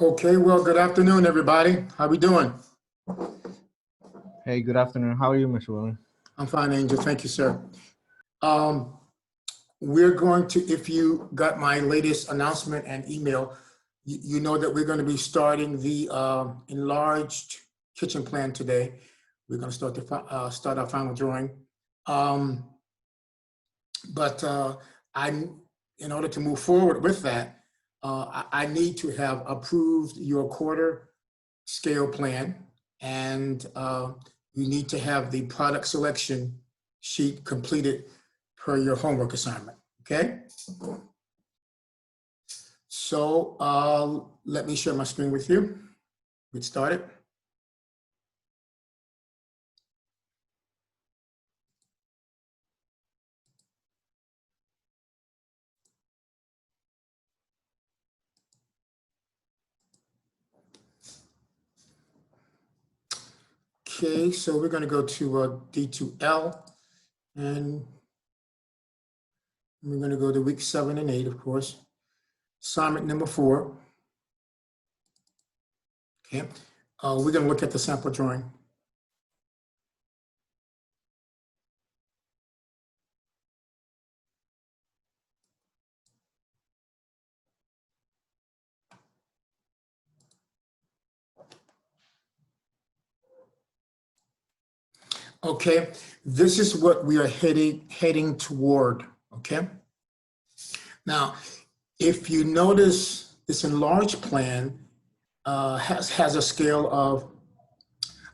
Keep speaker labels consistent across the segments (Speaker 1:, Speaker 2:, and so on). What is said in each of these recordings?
Speaker 1: Okay, well, good afternoon, everybody. How we doing?
Speaker 2: Hey, good afternoon. How are you, Mr. William?
Speaker 1: I'm fine, Angel. Thank you, sir. Um, we're going to, if you got my latest announcement and email, you know that we're going to be starting the enlarged kitchen plan today. We're going to start our final drawing. But in order to move forward with that, I need to have approved your quarter scale plan, and you need to have the product selection sheet completed per your homework assignment, okay? So let me share my screen with you. Get started. Okay, so we're going to go to D2L, and we're going to go to week 7 and 8, of course. Assignment number 4. Okay, we're going to look at the sample drawing. Okay, this is what we are heading toward, okay? Now, if you notice, this enlarged plan has a scale of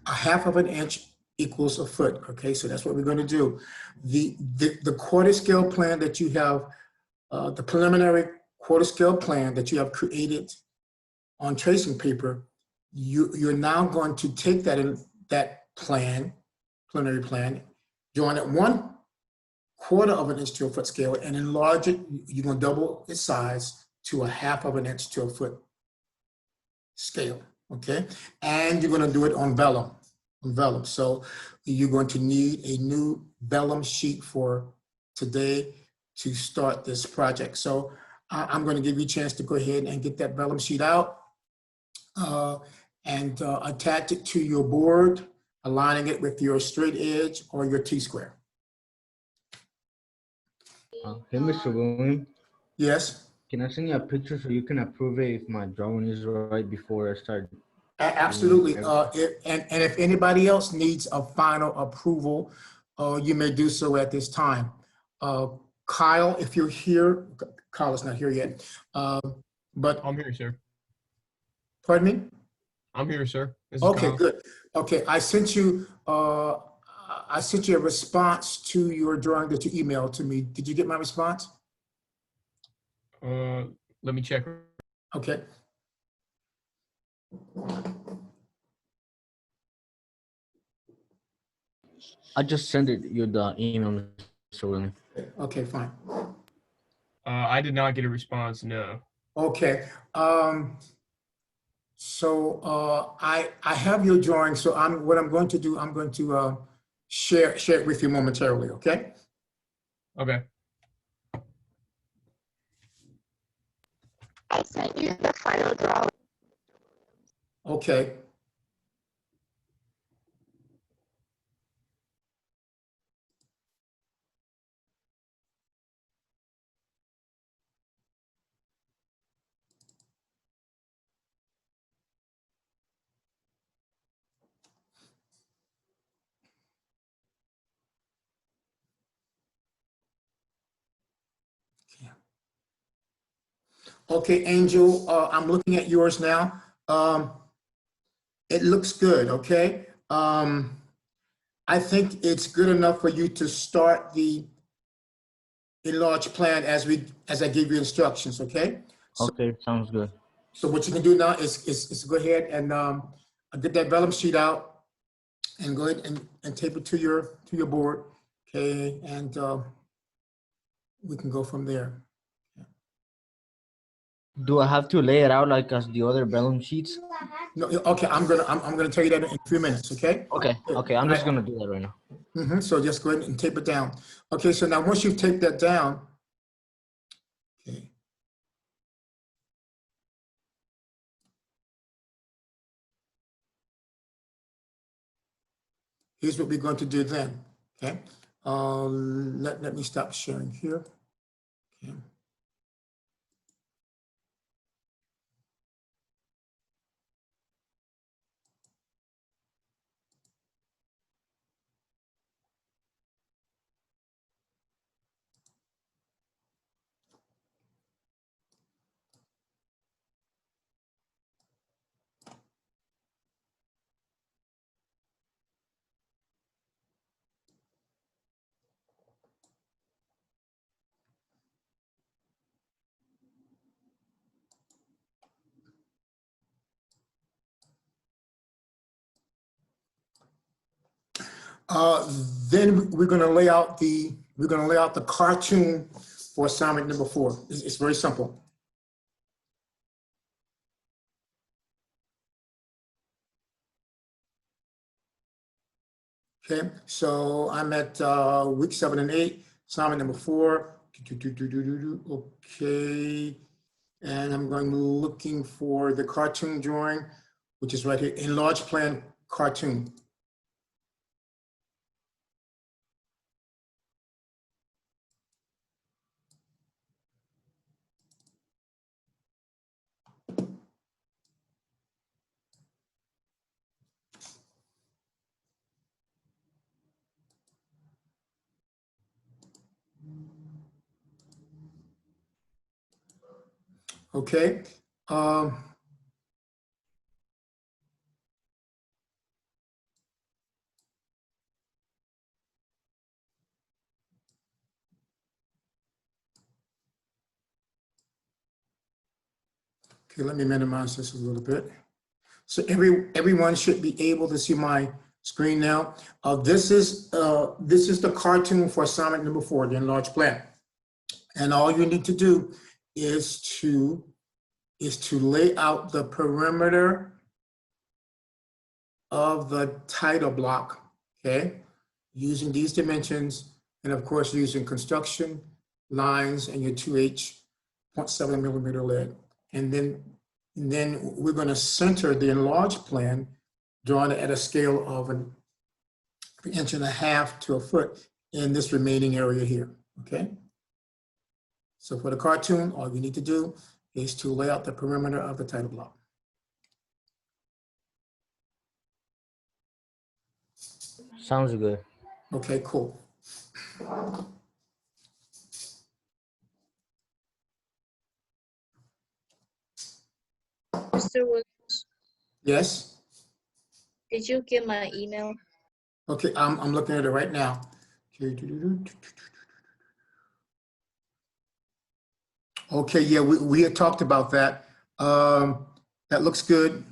Speaker 1: 1/2 of an inch equals a foot, okay? So that's what we're gonna do. The quarter scale plan that you have, the preliminary quarter scale plan that you have created on tracing paper, you're now going to take that preliminary plan, join it 1/4 of an inch to a foot scale and enlarge it. You're going to double its size to 1/2 of an inch to a foot scale, okay? And you're going to do it on vellum. So you're going to need a new vellum sheet for today to start this project. So I'm going to give you a chance to go ahead and get that vellum sheet out and attach it to your board, aligning it with your straight edge or your T-square.
Speaker 2: Hey, Mr. William.
Speaker 1: Yes?
Speaker 2: Can I send you a picture so you can approve it if my drawing is right before I start?
Speaker 1: Absolutely. And if anybody else needs a final approval, you may do so at this time. Kyle, if you're here, Kyle is not here yet, but
Speaker 3: I'm here, sir.
Speaker 1: Pardon me?
Speaker 3: I'm here, sir.
Speaker 1: Okay, good. Okay, I sent you a response to your drawing that you emailed to me. Did you get my response?
Speaker 3: Let me check.
Speaker 1: Okay.
Speaker 2: I just sent you the email, Mr. William.
Speaker 1: Okay, fine.
Speaker 3: I did not get a response, no.
Speaker 1: Okay. So I have your drawing. So what I'm going to do, I'm going to share it with you momentarily. Okay.
Speaker 3: Okay.
Speaker 4: I sent you the final drawing.
Speaker 1: Okay. Okay, Angel, I'm looking at yours now. It looks good, okay? I think it's good enough for you to start the enlarged plan as I give you instructions, okay?
Speaker 2: Okay, sounds good.
Speaker 1: So what you can do now is go ahead and get that vellum sheet out and go ahead and tape it to your board, okay? And we can go from there.
Speaker 2: Do I have to lay it out like as the other vellum sheets?
Speaker 1: No, okay, I'm gonna tell you that in a few minutes, okay?
Speaker 2: Okay, I'm just gonna do that right now.
Speaker 1: So just go ahead and tape it down. Okay, so now once you've taped that down, okay. here's what we're going to do then, okay? Let me stop sharing here. Okay. Then we're going to lay out the cartoon for assignment number 4. It's very simple. Okay, so I'm at week 7 and 8, assignment number 4. Okay, and I'm going looking for the cartoon drawing, which is right here, enlarged plan cartoon. Okay. Okay, let me minimize this a little bit. So everyone should be able to see my screen now. This is the cartoon for assignment number 4, the enlarged plan. And all you need to do is to lay out the perimeter of the title block, okay? Using these dimensions, and of course, using construction lines and your 2H 0.7 millimeter lead. And then we're going to center the enlarged plan, drawn at a scale of an inch and a half to a foot in this remaining area here, okay? So for the cartoon, all you need to do is to lay out the perimeter of the title block.
Speaker 2: Sounds good.
Speaker 1: Okay, cool.
Speaker 5: Mr. Williams,
Speaker 1: Yes?
Speaker 5: did you get my email?
Speaker 1: Okay, I'm looking at it right now. Okay, yeah, we had talked about that. That looks good.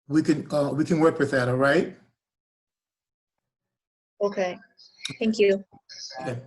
Speaker 1: We can work with that, all right?
Speaker 5: Okay, thank you.
Speaker 1: Okay.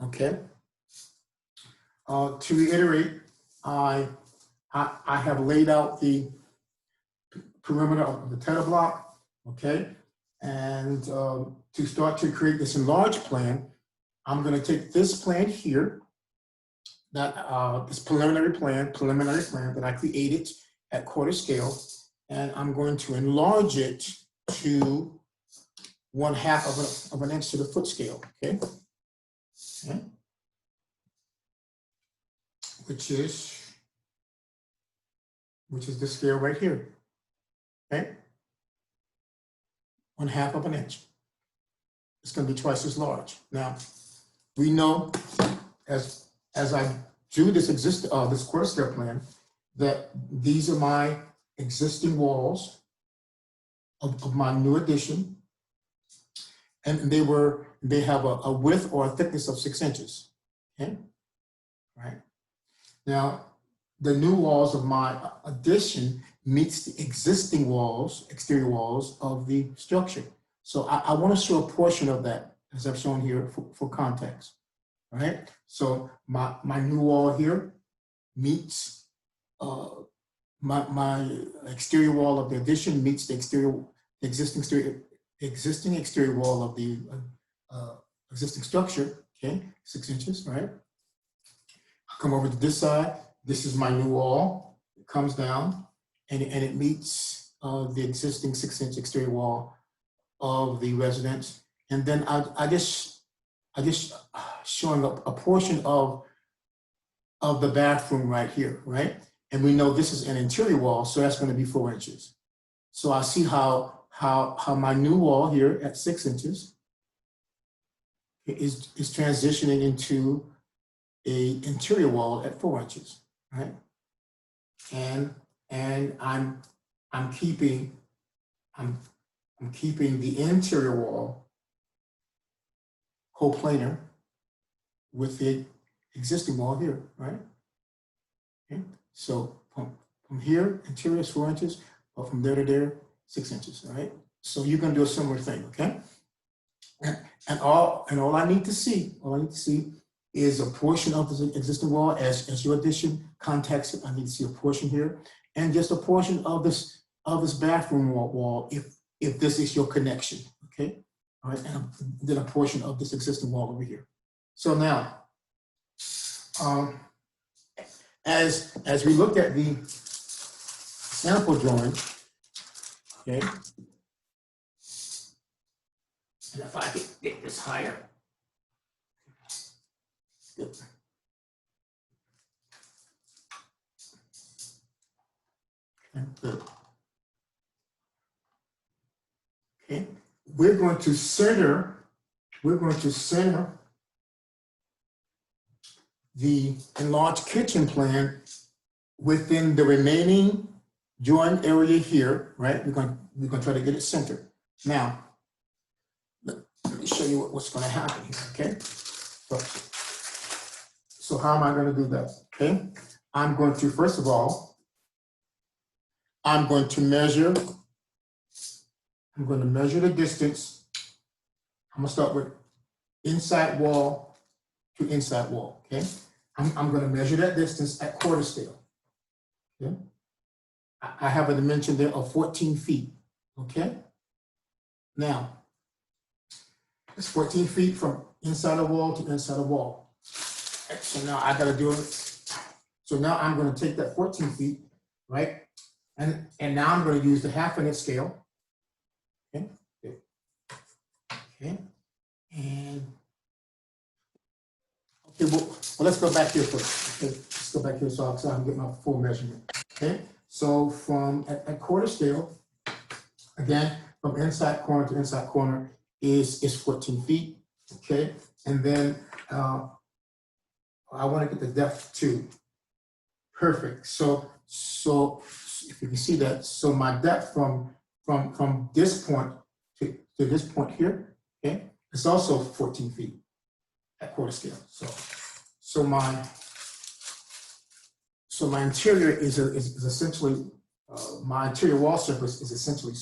Speaker 1: Okay. To reiterate, I have laid out the perimeter of the title block, okay? And to start to create this enlarged plan, I'm going to take this plan here, this preliminary plan that I created at quarter scale, and I'm going to enlarge it to 1/2 of an inch to the foot scale, okay? Okay. Which is the scale right here, okay? 1/2 of an inch. It's going to be twice as large. Now, we know, as I to this this quarter scale plan, that these are my existing walls of my new addition, and they have a width or a thickness of 6 inches. Okay, right now the new walls of my addition meets the existing walls, exterior walls of the structure. So I want to show a portion of that as I've shown here for context. All right, so my new wall here meets my exterior wall of the addition meets the existing exterior wall of the existing structure. Okay, 6 inches. Right. I'll come over to this side. This is my new wall. It comes down and it meets the existing 6-inch exterior wall of the residence. And then I just showing up a portion of the bathroom right here, right? And we know this is an interior wall, so that's going to be 4 inches. So I see how my new wall here at 6 inches is transitioning into a interior wall at 4 inches, right? And I'm keeping the interior wall coplanar with the existing wall here, right? Okay. So from here, interior is 4 inches, but from there to there, 6 inches, all right? So you're gonna do a similar thing, okay? And all I need to see is a portion of the existing wall as your addition context it. I need to see a portion here, and just a portion of this bathroom wall if this is your connection, okay? All right, and then a portion of this existing wall over here. So now, as we look at the sample drawing, okay, and if I could get this higher, good. Okay, good. Okay, we're going to center the enlarged kitchen plan within the remaining joint area here, right? We're going to try to get it centered. Now, let me show you what's going to happen here, okay? So how am I going to do that? Okay, I'm going to, first of all, I'm going to measure the distance. I'm going to start with inside wall to inside wall, okay? I'm going to measure that distance at quarter scale, okay? I have a dimension there of 14 feet, okay? Now, it's 14 feet from inside a wall to inside a wall. So now I got to do it. So now I'm going to take that 14 feet, right? And now I'm going to use the half-inch scale, okay? Okay, and okay, well let's go back here first. Okay, let's go back here so I can get my full measurement. Okay, so from at quarter scale, again, from inside corner to inside corner is 14 feet. Okay, and then I want to get the depth too. Perfect. So if you can see that, so my depth from this point to this point here, okay, it's also 14 feet at quarter scale. So my interior is essentially my interior wall surface is essentially a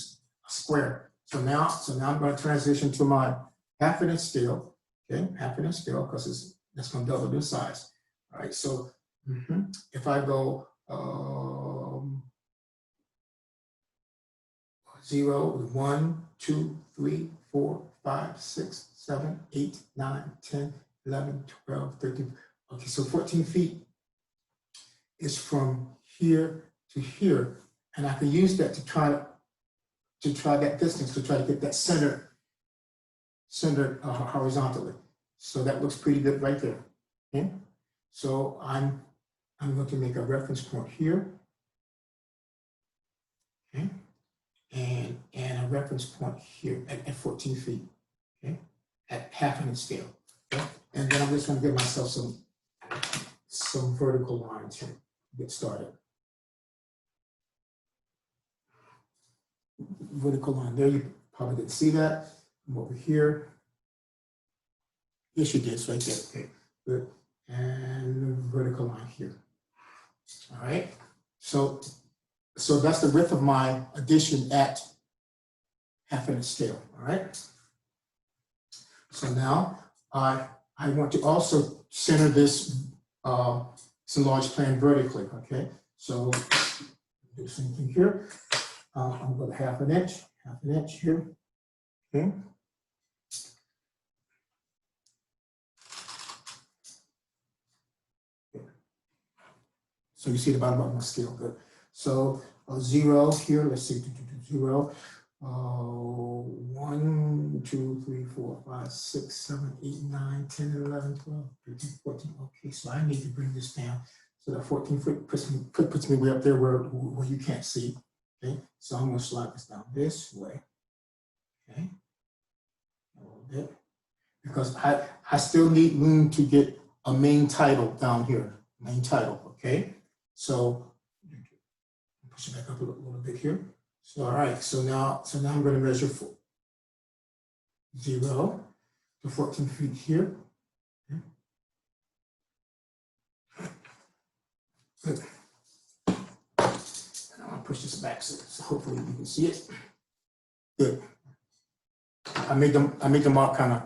Speaker 1: square. So now I'm going to transition to my half-inch scale. Okay, half-inch scale because that's going to double the size. All right. So if I go 0, 1, 2, 3, 4, 5, 6, 7, 8, 9, 10, 11, 12, 13. Okay, so 14 feet is from here to here, and I can use that to try that distance to try to get that centered horizontally. So that looks pretty good right there. Okay, so I'm going to make a reference point here. Okay. And a reference point here at 14 feet, okay, at half-inch scale. Okay? And then I'm just going to give myself some vertical lines here to get started. Vertical line there, you probably didn't see that. Come over here. Yes, you did, it's right there, okay, good. And vertical line here. All right, so that's the width of my addition at half-inch scale, all right? So now I want to also center this enlarged plan vertically, okay? So do the same thing here. I'm going to half an inch here, okay? So you see the bottom of my scale, good. So 0 here, let's see, 0. 1, 2, 3, 4, 5, 6, 7, 8, 9, 10, 11, 12, 13, 14. Okay, so I need to bring this down. So that 14 foot puts me way up there where you can't see. Okay, so I'm going to slide this down this way. Okay, a little bit. Because I still need room to get a main title down here, main title, okay? So push it back up a little bit here. So all right, so now I'm going to measure 0 to 14 feet here. Okay. Good. And I'm going to push this back so hopefully you can see it. Good. I made the mark kind of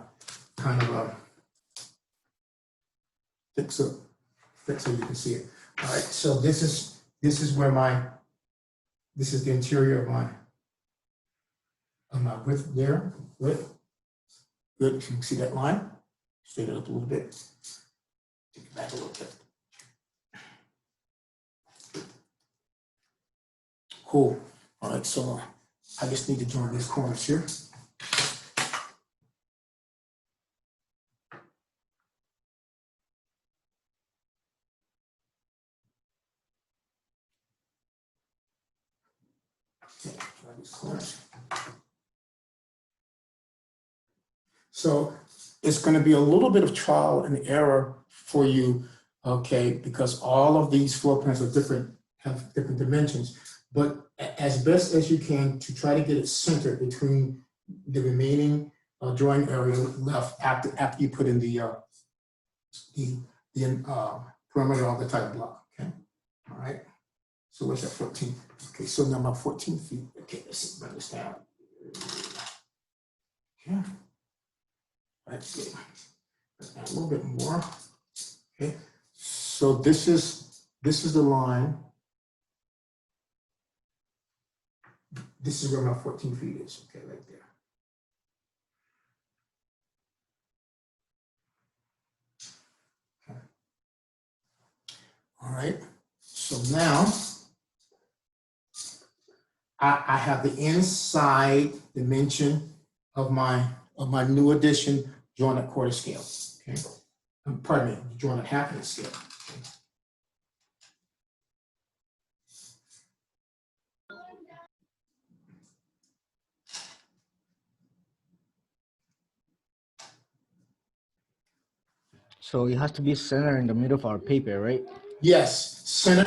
Speaker 1: thick so you can see it. All right, so this is where this is the interior of my width there. Good. Good. You can see that line. Straighten it up a little bit. Take it back a little bit. Cool. All right, so I just need to join these corners here. Okay, join these corners. So it's going to be a little bit of trial and error for you, okay, because all of these floor plans are different, have different dimensions, but as best as you can to try to get it centered between the remaining drawing area left after you put in the perimeter of the title block, okay, all right. So where's that 14? Okay, so now I'm 14 feet. Okay, let's bring this down. Okay. Right, good. A little bit more. Okay, so this is the line. This is where my 14 feet is. Okay, right there. Okay. All right. So now I have the inside dimension of my new addition drawn at quarter scale. Okay, pardon me, drawn at half-inch scale. Okay.
Speaker 2: So it has to be centered in the middle of our paper, right?
Speaker 1: Yes, center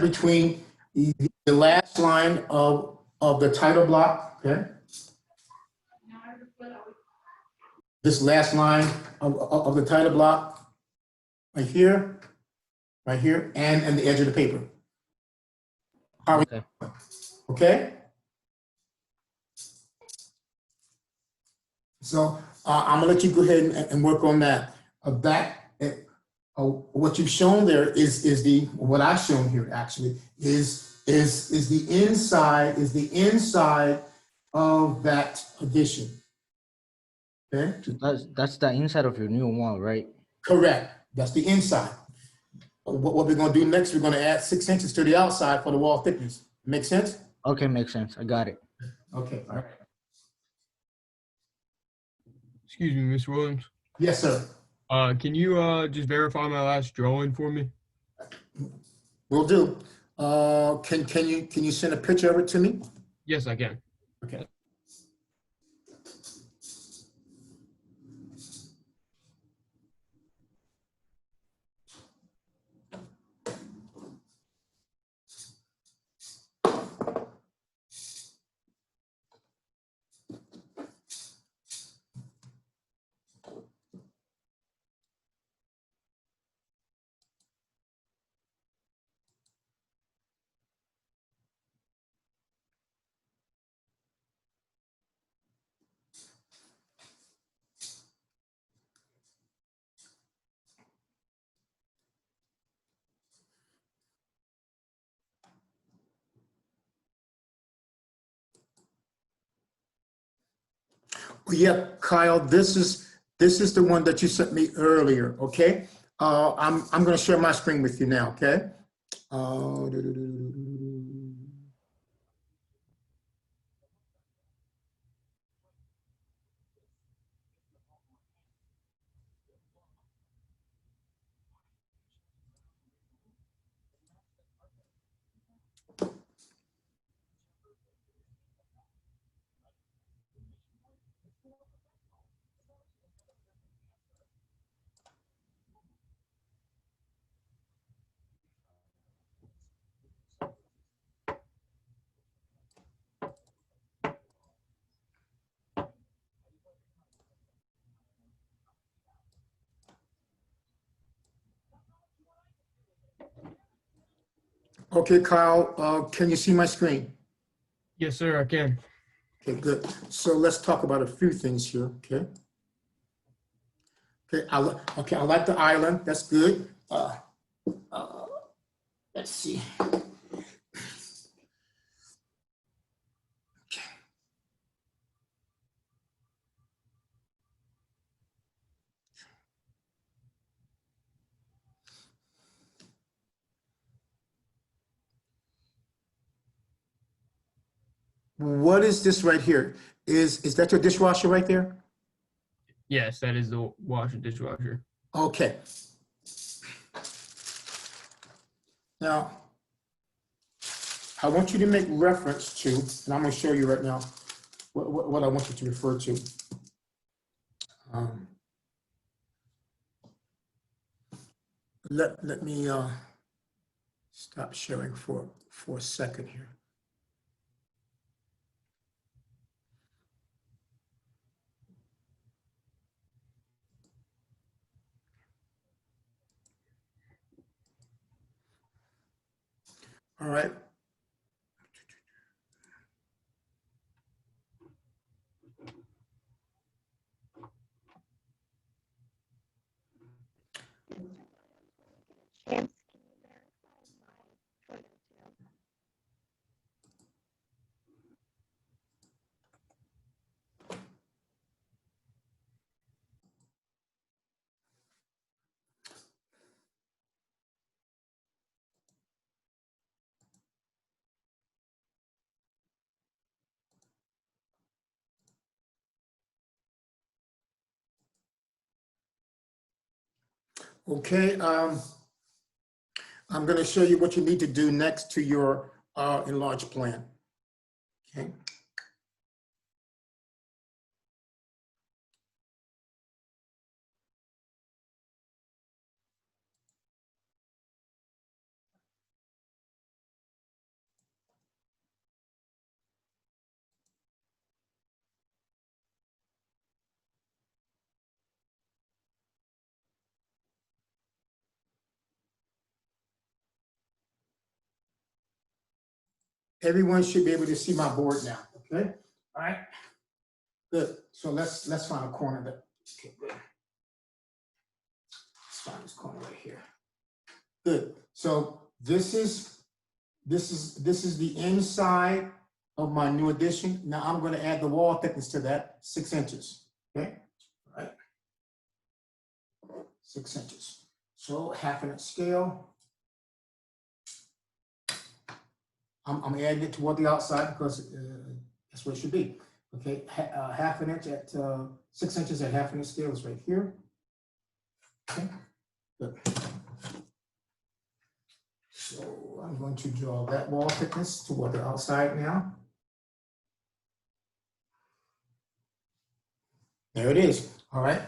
Speaker 1: between the last line of the title block. Okay. This last line of the title block, right here, and the edge of the paper.
Speaker 2: Okay.
Speaker 1: Okay. So I'm gonna let you go ahead and work on that. What you've shown there is what I've shown here actually is the inside of that addition. Okay.
Speaker 2: So that's the inside of your new wall, right?
Speaker 1: Correct. That's the inside. What we're going to do next, we're going to add 6 inches to the outside for the wall thickness. Make sense?
Speaker 2: Okay, makes sense. I got it.
Speaker 1: Okay. All right.
Speaker 3: Excuse me, Mr. Williams.
Speaker 1: Yes, sir.
Speaker 3: Can you just verify my last drawing for me?
Speaker 1: Will do. Can you send a picture of it to me?
Speaker 3: Yes, I can.
Speaker 1: Okay. Yeah, Kyle, this is the one that you sent me earlier, okay? I'm gonna share my screen with you now, okay? Uh, Okay, Kyle, can you see my screen?
Speaker 3: Yes, sir, I can.
Speaker 1: Okay, good. So let's talk about a few things here, okay? Okay, I like the island, that's good. Let's see. What is this right here? Is that your dishwasher right there?
Speaker 3: Yes, that is the washer dishwasher.
Speaker 1: Okay. Now, I want you to make reference to, and I'm going to show you right now what I want you to refer to. Um, let me stop sharing for a second here. All right.
Speaker 4: Chance, can you verify my credentials?
Speaker 1: Okay. I'm going to show you what you need to do next to your enlarged plan. Okay. Everyone should be able to see my board now. Okay. All right. Good. So let's find a corner that. Okay, good. Let's find this corner right here. Good. So this is the inside of my new addition. Now I'm going to add the wall thickness to that, 6 inches. Okay. All right. 6 inches. So 1/2 inch scale. I'm adding it toward the outside because that's what it should be. Okay, 1/2 inch at 6 inches at 1/2 inch scale is right here. Okay, good. So I'm going to draw that wall thickness toward the outside now. There it is. All right.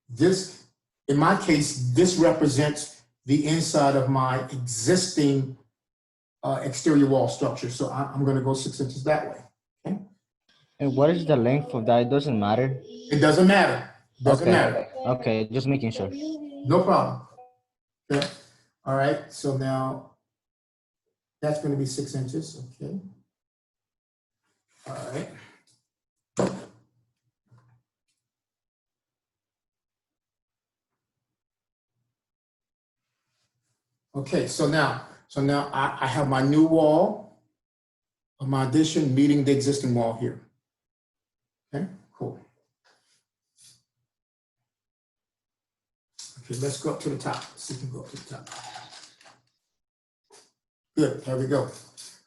Speaker 1: This, in my case, this represents the inside of my existing exterior wall structure. So I'm going to go 6 inches that way. Okay.
Speaker 2: And what is the length of that? It doesn't matter.
Speaker 1: It doesn't matter. Doesn't matter.
Speaker 2: Okay, just making sure.
Speaker 1: No problem. Okay. All right. So now that's going to be 6 inches. Okay. All right. Okay. So now I have my new wall. of my addition meeting the existing wall here. Okay, cool. Okay, let's go up to the top. Let's see if we can go up to the top. Good, there we go.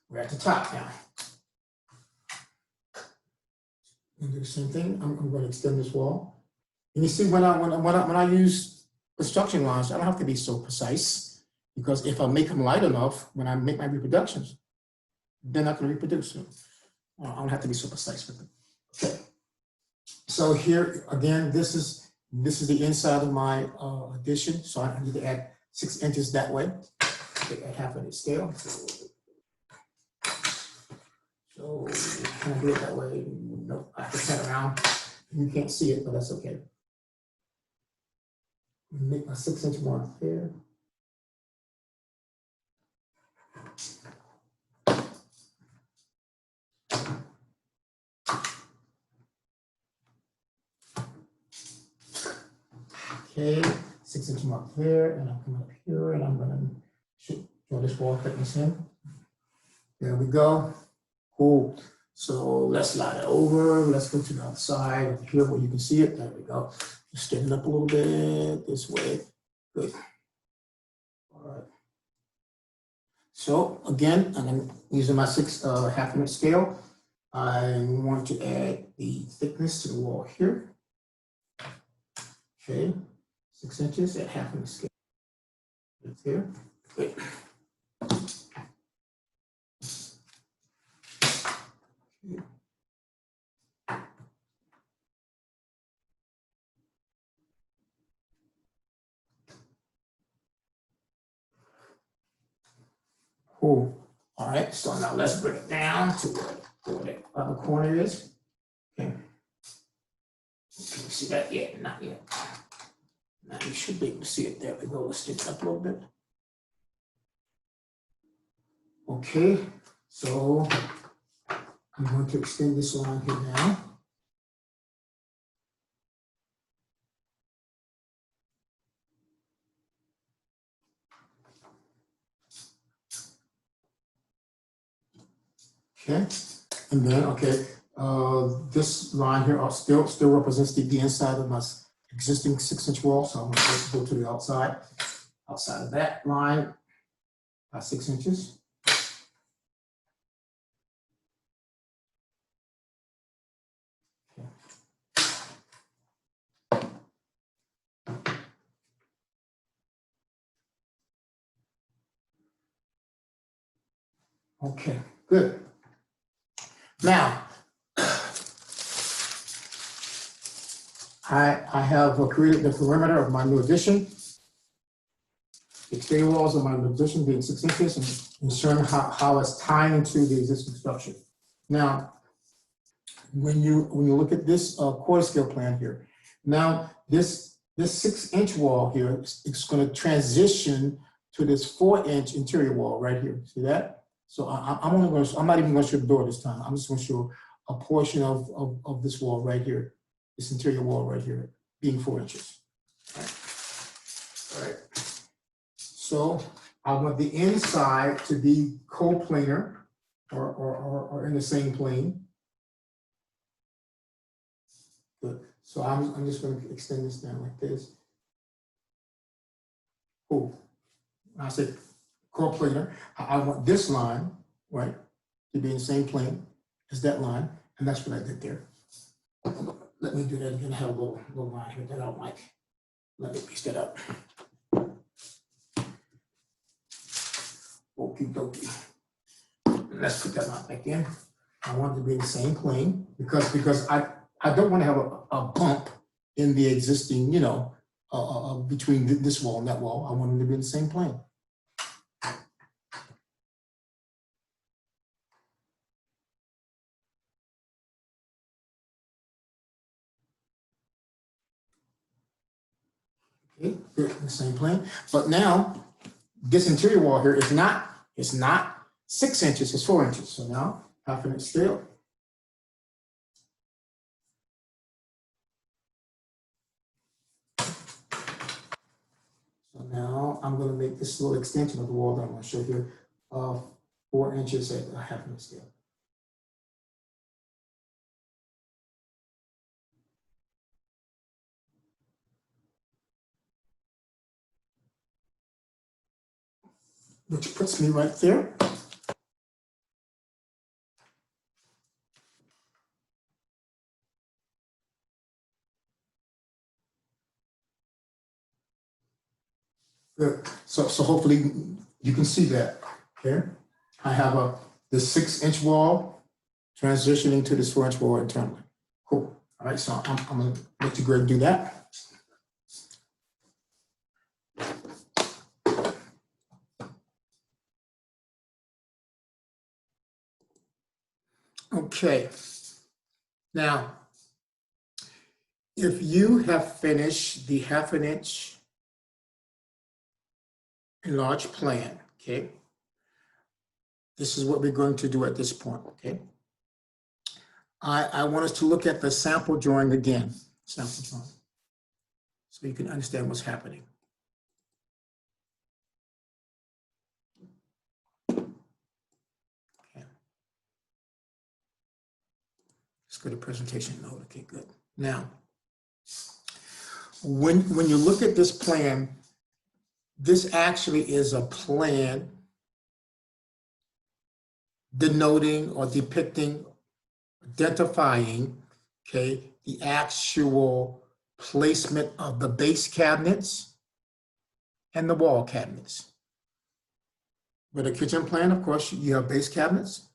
Speaker 1: We're at the top now. And do the same thing. I'm going to extend this wall. And you see when I use construction lines, I don't have to be so precise, because if I make them light enough, when I make my reproductions, they're not going to reproduce. So I don't have to be so precise with them. Okay. So here again, this is the inside of my addition. So I need to add 6 inches that way. At half of the scale. So can I do it that way? Nope, I have to turn around. You can't see it, but that's okay. Make my 6-inch mark there. Okay, 6-inch mark there, and I'll come up here and I'm gonna draw this wall thickness in. There we go. Cool. So let's slide it over. Let's go to the other side here where you can see it. There we go. Just stand it up a little bit this way. Good. All right. So again, I'm using my 6 half-inch scale. I want to add the thickness to the wall here. Okay, 6 inches at half-inch scale. Right there. Good. Cool. All right, so now let's bring it down to where the other corner is. Okay. Can you see that yet? Not yet. Now you should be able to see it. There we go. Let's stick it up a little bit. Okay, so I'm going to extend this line here now. Okay, and then, okay, this line here still represents the inside of my existing 6-inch wall. So I'm going to go to the outside of that line by 6 inches. Okay, good. Now, I have created the perimeter of my new addition. The exterior walls of my new addition being 6 inches and ensuring how it's tying into the existing structure. Now, when you look at this quarter scale plan here, now this 6-inch wall here is going to transition to this 4-inch interior wall right here. See that? So I'm not even going to show the door this time. I'm just going to show a portion of this wall right here, this interior wall right here, being 4 inches. All right. So I want the inside to be coplanar or in the same plane. Good. So I'm just going to extend this down like this. Cool. I said coplanar. I want this line, right, to be in the same plane as that line, and that's what I did there. Let me do that again. I have a little line here that I don't like. Let me piece that up. Okie dokie. Let's put that line back in. I want it to be in the same plane because I don't want to have a bump in the existing, you know, between this wall and that wall. I want them to be in the same plane. Okay, good, in the same plane. But now this interior wall here is not 6 inches, it's 4 inches. So now half-inch scale. So now I'm going to make this little extension of the wall that I'm going to show here 4 inches at a half-inch scale. which puts me right there. Good. So hopefully you can see that. Okay. I have the 6-inch wall transitioning to this 4-inch wall internally. Cool. All right. So I'm gonna let you go ahead and do that. Okay. Now, if you have finished the 1/2 inch enlarged plan, okay, this is what we're going to do at this point, okay? I want us to look at the sample drawing again, sample drawing, so you can understand what's happening. Okay. Let's go to presentation mode. Okay, good. Now, when you look at this plan, this actually is a plan denoting or depicting, identifying, okay, the actual placement of the base cabinets and the wall cabinets. With a kitchen plan, of course, you have base cabinets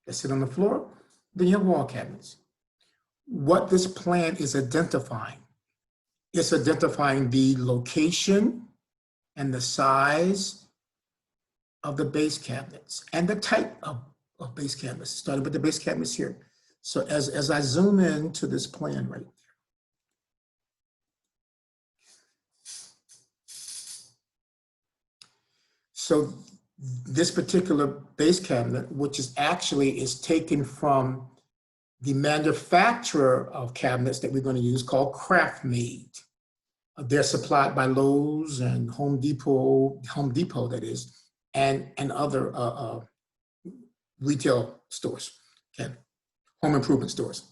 Speaker 1: that sit on the floor, then you have wall cabinets. What this plan is identifying, it's identifying the location and the size of the base cabinets and the type of base cabinets, starting with the base cabinets here. So as I zoom in to this plan right there. So this particular base cabinet, which is actually is taken from the manufacturer of cabinets that we're going to use called Craft Made. They're supplied by Lowe's and Home Depot that is, and other retail stores, okay, home improvement stores.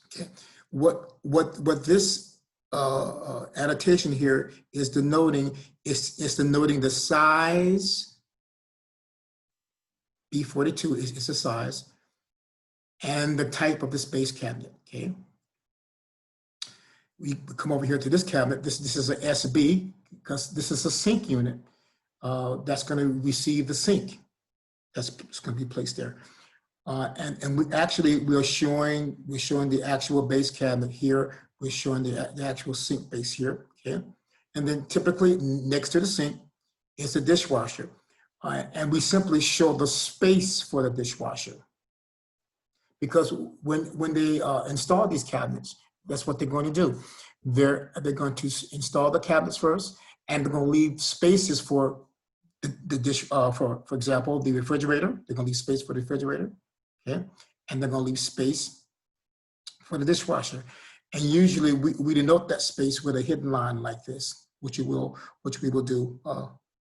Speaker 1: Okay, what this annotation here is denoting is denoting the size. B42 is the size and the type of the space cabinet. Okay, we come over here to this cabinet. This is a SB because this is a sink unit that's going to receive the sink that's going to be placed there. And we're showing the actual base cabinet here. We're showing the actual sink base here. Okay, and then typically next to the sink is the dishwasher, and we simply show the space for the dishwasher because when they install these cabinets, that's what they're going to do. They're going to install the cabinets first, and they're going to leave spaces for the dish, for example, the refrigerator. They're going to leave space for the refrigerator, okay, and they're going to leave space for the dishwasher. And usually we denote that space with a hidden line like this, which we will do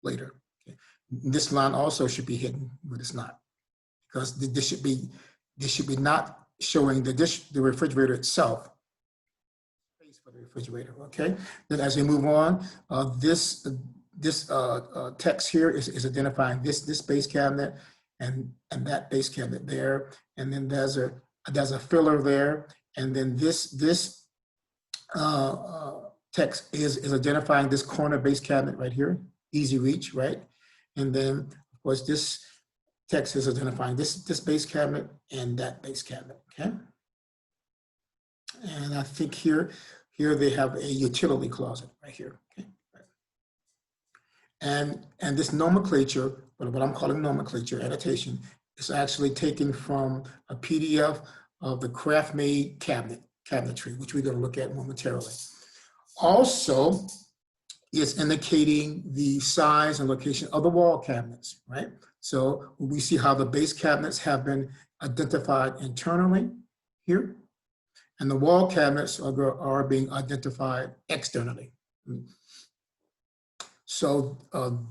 Speaker 1: later. Okay. This line also should be hidden, but it's not, because this should be not showing the refrigerator itself. Space for the refrigerator. Okay. Then as we move on, this text here is identifying this base cabinet and that base cabinet there, and then there's a filler there, and then this text is identifying this corner base cabinet right here, easy reach, right? And then of course this text is identifying this base cabinet and that base cabinet. Okay, and I think here they have a utility closet right here. Okay. And this nomenclature, what I'm calling nomenclature annotation, is actually taken from a PDF of the Craft Made cabinetry, which we're going to look at momentarily. Also, it's indicating the size and location of the wall cabinets, right? So we see how the base cabinets have been identified internally here, and the wall cabinets are being identified externally. So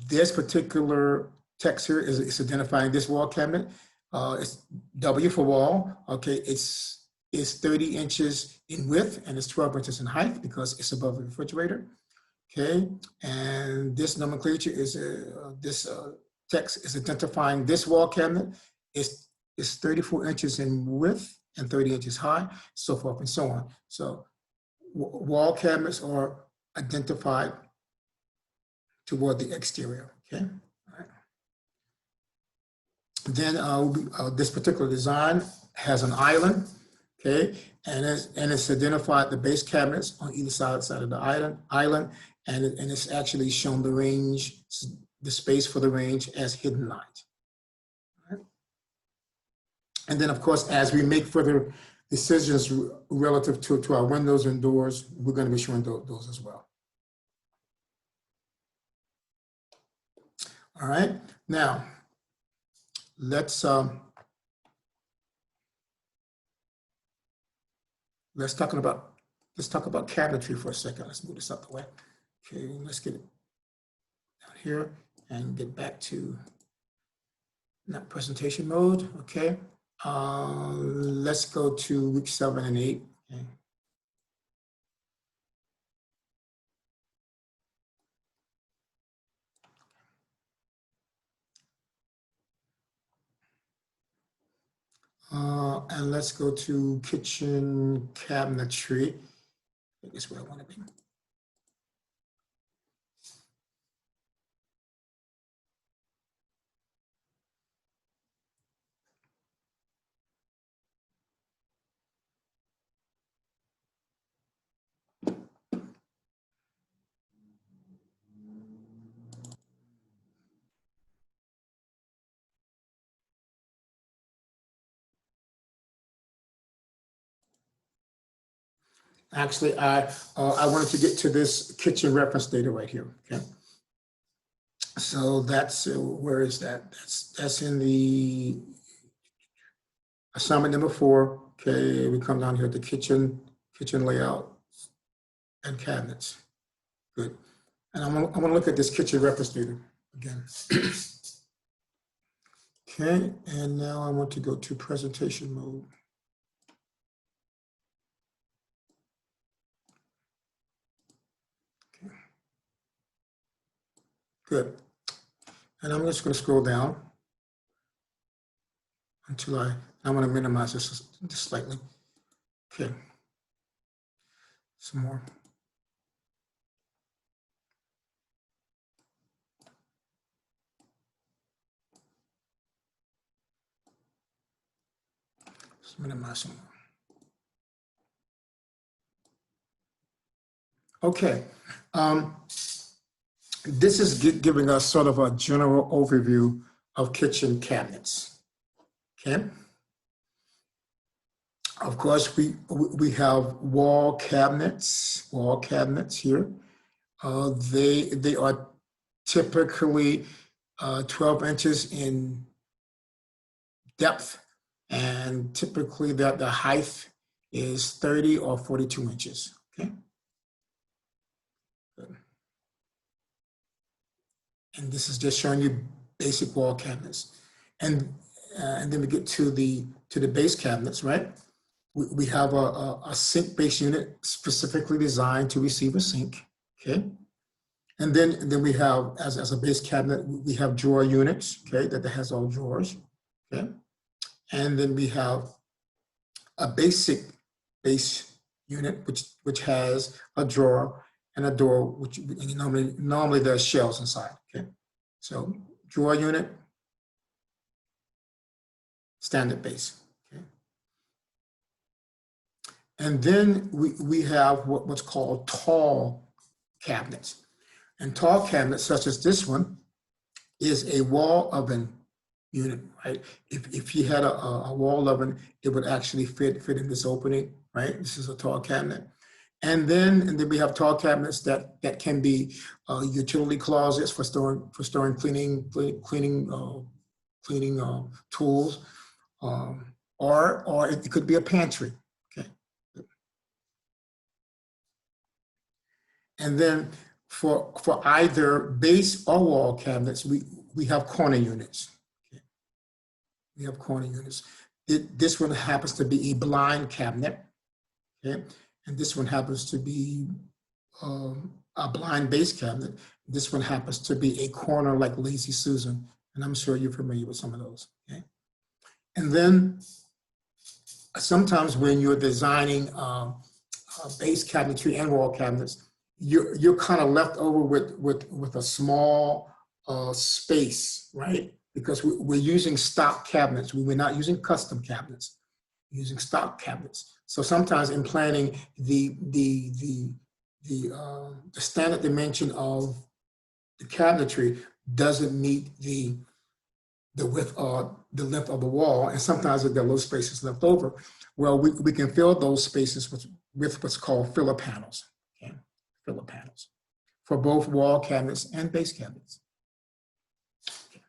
Speaker 1: this particular text here is identifying this wall cabinet. It's W for wall. Okay, it's 30 inches in width and it's 12 inches in height because it's above the refrigerator. Okay, and this nomenclature is this text is identifying this wall cabinet is 34 inches in width and 30 inches high, so forth and so on. So wall cabinets are identified toward the exterior, okay? All right. Then this particular design has an island, okay? And it's identified the base cabinets on either side of the island, and it's actually shown the range, the space for the range as hidden lines. All right. And then, of course, as we make further decisions relative to our windows and doors, we're going to be showing those as well. All right, now let's talk about cabinetry for a second. Let's move this out the way. Okay, let's get it down here and get back to not presentation mode. Okay, let's go to week 7 and 8. Okay. And let's go to kitchen cabinetry. I guess where I want to be. Actually, I wanted to get to this kitchen reference data right here. Okay, so that's where is that? That's in the assignment number 4. Okay, we come down here to kitchen layout and cabinets. Good, and I'm gonna look at this kitchen reference data again. Okay, and now I want to go to presentation mode. Good. And I'm just going to scroll down until I want to minimize this just slightly. Okay. Some more. Let's minimize some more. Okay. This is giving us sort of a general overview of kitchen cabinets. Okay. Of course, we have wall cabinets here. They are typically 12 inches in depth, and typically the height is 30 or 42 inches. Okay. Good. And this is just showing you basic wall cabinets. And then we get to the base cabinets, right? We have a sink base unit specifically designed to receive a sink, okay? And then we have, as a base cabinet, we have drawer units, okay, that has all drawers, okay? And then we have a basic base unit, which has a drawer and a door, which normally there's shelves inside, okay? So drawer unit, standard base, okay? And then we have what's called tall cabinets. And tall cabinets, such as this one, is a wall oven unit, right? If you had a wall oven, it would actually fit in this opening, right? This is a tall cabinet. And then we have tall cabinets that can be utility closets for storing cleaning tools, or it could be a pantry. Okay. And then for either base or wall cabinets, we have corner units. Okay. We have corner units. This one happens to be a blind cabinet. Okay. And this one happens to be a blind base cabinet. This one happens to be a corner like Lazy Susan. And I'm sure you're familiar with some of those, okay? And then sometimes when you're designing base cabinetry and wall cabinets, you're kind of left over with a small space, right? Because we're using stock cabinets. We're not using custom cabinets, we're using stock cabinets. So sometimes in planning, the standard dimension of the cabinetry doesn't meet the width or the length of the wall, and sometimes there are little spaces left over. Well, we can fill those spaces with what's called filler panels, okay? Filler panels for both wall cabinets and base cabinets. Okay.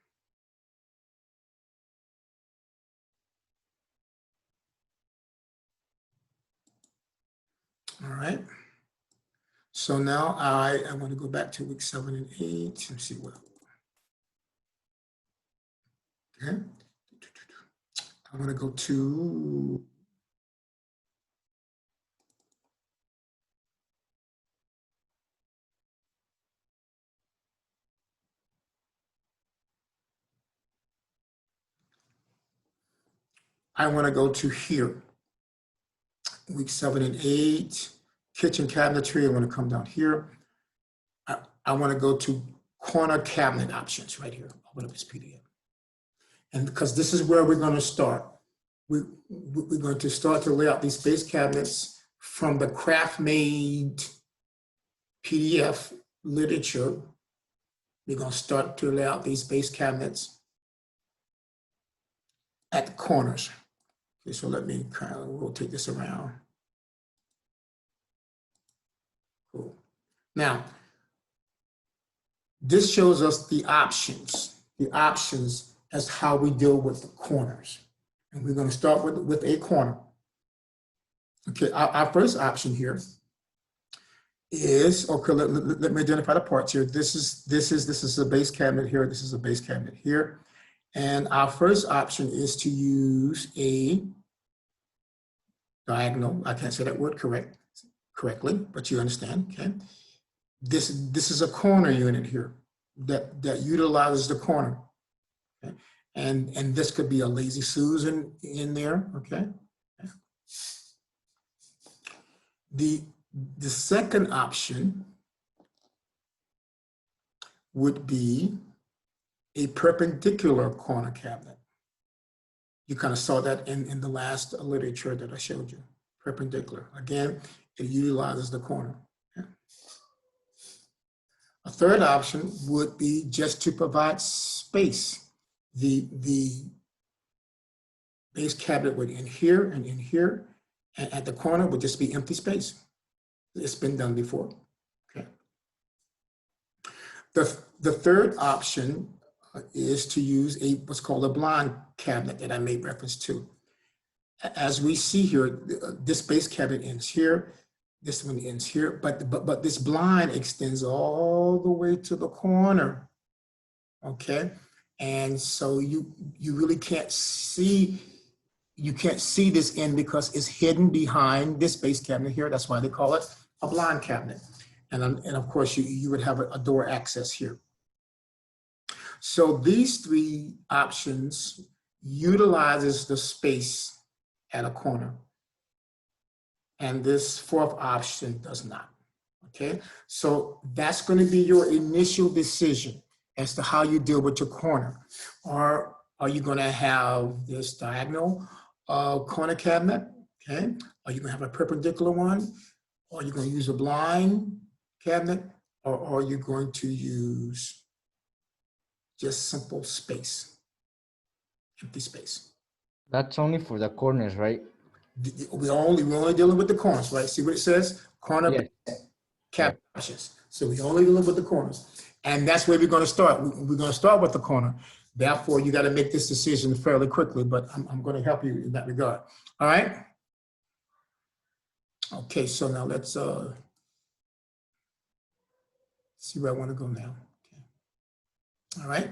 Speaker 1: All right. So now I want to go back to week 7 and 8 and see what. Okay. I'm going to go to here. Week 7 and 8, kitchen cabinetry. I want to come down here. I want to go to corner cabinet options right here. Open up this PDF. And because this is where we're going to start. We're going to start to lay out these base cabinets from the craft-made PDF literature. We're going to start to lay out these base cabinets at the corners. Okay, so let me kind of rotate this around. Cool. Now, this shows us the options as how we deal with the corners. And we're going to start with a corner. Okay, our first option here is, okay, let me identify the parts here. This is a base cabinet here. This is a base cabinet here. And our first option is to use a diagonal. I can't say that word correctly, but you understand, okay? This is a corner unit here that utilizes the corner. Okay? And this could be a lazy Susan in there, okay? The second option would be a perpendicular corner cabinet. You kind of saw that in the last literature that I showed you, perpendicular. Again, it utilizes the corner. Okay? A third option would be just to provide space. The base cabinet would in here, and at the corner would just be empty space. It's been done before. Okay. The third option is to use what's called a blind cabinet that I made reference to. As we see here, this base cabinet ends here, this one ends here, but this blind extends all the way to the corner. Okay, and so you really can't see. You can't see this end because it's hidden behind this base cabinet here. That's why they call it a blind cabinet. And of course, you would have a door access here. So these three options utilizes the space at a corner. And this fourth option does not, okay? So that's gonna be your initial decision as to how you deal with your corner. Or are you gonna have this diagonal corner cabinet, okay? Are you gonna have a perpendicular one? Or are you gonna use a blind cabinet? Or are you going to use just simple space, empty space?
Speaker 2: That's only for the corners, right?
Speaker 1: We're only dealing with the corners, right? See what it says? Corner
Speaker 2: Yes.
Speaker 1: cabinet options. So we're only dealing with the corners. And that's where we're gonna start. We're gonna start with the corner. Therefore, you gotta make this decision fairly quickly, but I'm gonna help you in that regard. All right? Okay, so now let's see where I wanna go now. Okay. All right,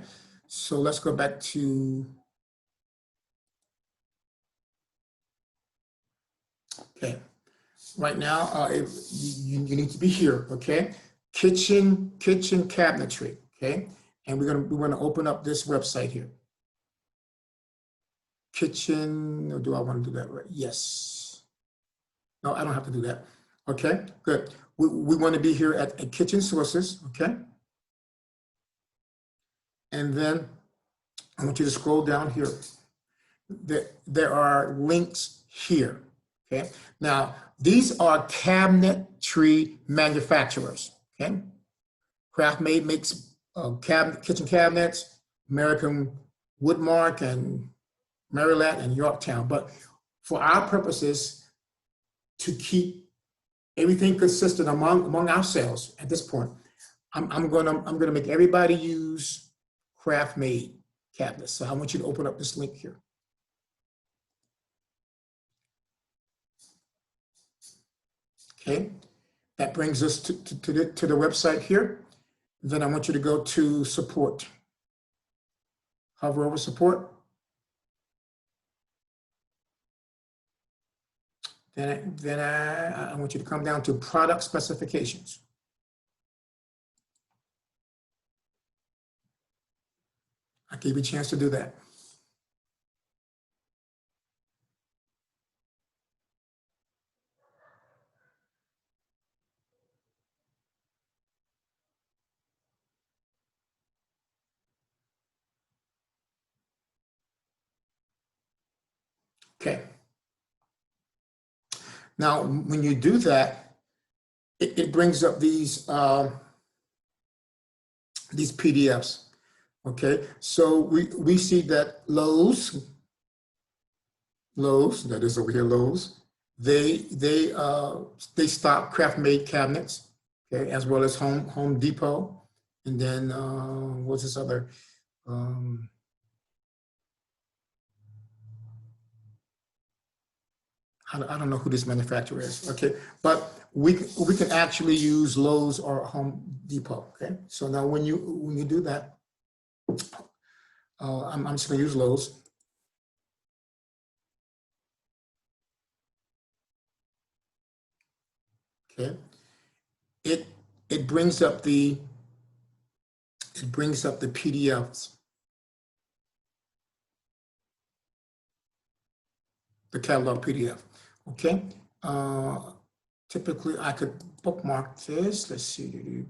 Speaker 1: so let's go back to, okay. Right now, you need to be here, okay? Kitchen cabinetry, okay? And we're gonna open up this website here. Kitchen, or do I want to do that right? Yes. No, I don't have to do that. Okay, good. We want to be here at Kitchen Sources, okay? And then I want you to scroll down here. There are links here, okay? Now, these are cabinetry manufacturers, okay? Craftmade makes kitchen cabinets, American Woodmark and Maryland and Yorktown. But for our purposes, to keep everything consistent among ourselves at this point, I'm gonna make everybody use Craftmade cabinets. So I want you to open up this link here. Okay, that brings us to the website here. Then I want you to go to support. Hover over support. Then I want you to come down to product specifications. I gave you a chance to do that. Okay. Now, when you do that, it brings up these PDFs. Okay, so we see that Lowe's, that is over here, Lowe's, they stock Craftmade cabinets, okay, as well as Home Depot, and then what's this other? I don't know who this manufacturer is, okay, but we can actually use Lowe's or Home Depot, okay. So now when you do that, I'm just going to use Lowe's. Okay, it brings up the PDFs, the catalog PDF. Okay, typically I could bookmark this. Let's see.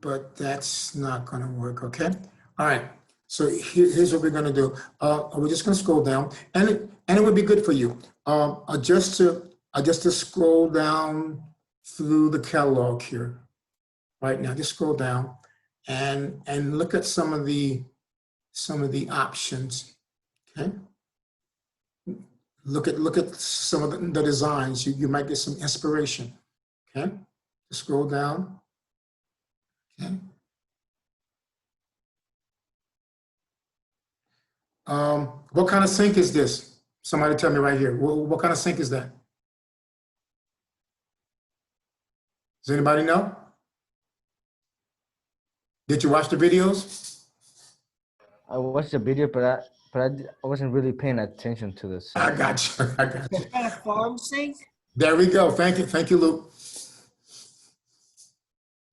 Speaker 1: But that's not going to work. Okay. All right. So here's what we're going to do. We're just going to scroll down, and it would be good for you just to scroll down through the catalog here. Right now, just scroll down and look at some of the options. Okay. Look at some of the designs. You might get some inspiration. Okay. Just scroll down. Okay. What kind of sink is this? Somebody tell me right here. What kind of sink is that? Does anybody know? Did you watch the videos?
Speaker 2: I watched the video, but I wasn't really paying attention to this.
Speaker 1: I got you. I got you.
Speaker 6: Is that a farm sink?
Speaker 1: There we go. Thank you. Thank you, Luke.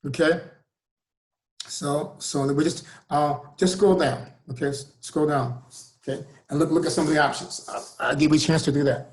Speaker 1: Okay. So we just scroll down. Okay. Scroll down. Okay. And look at some of the options. I'll give you a chance to do that.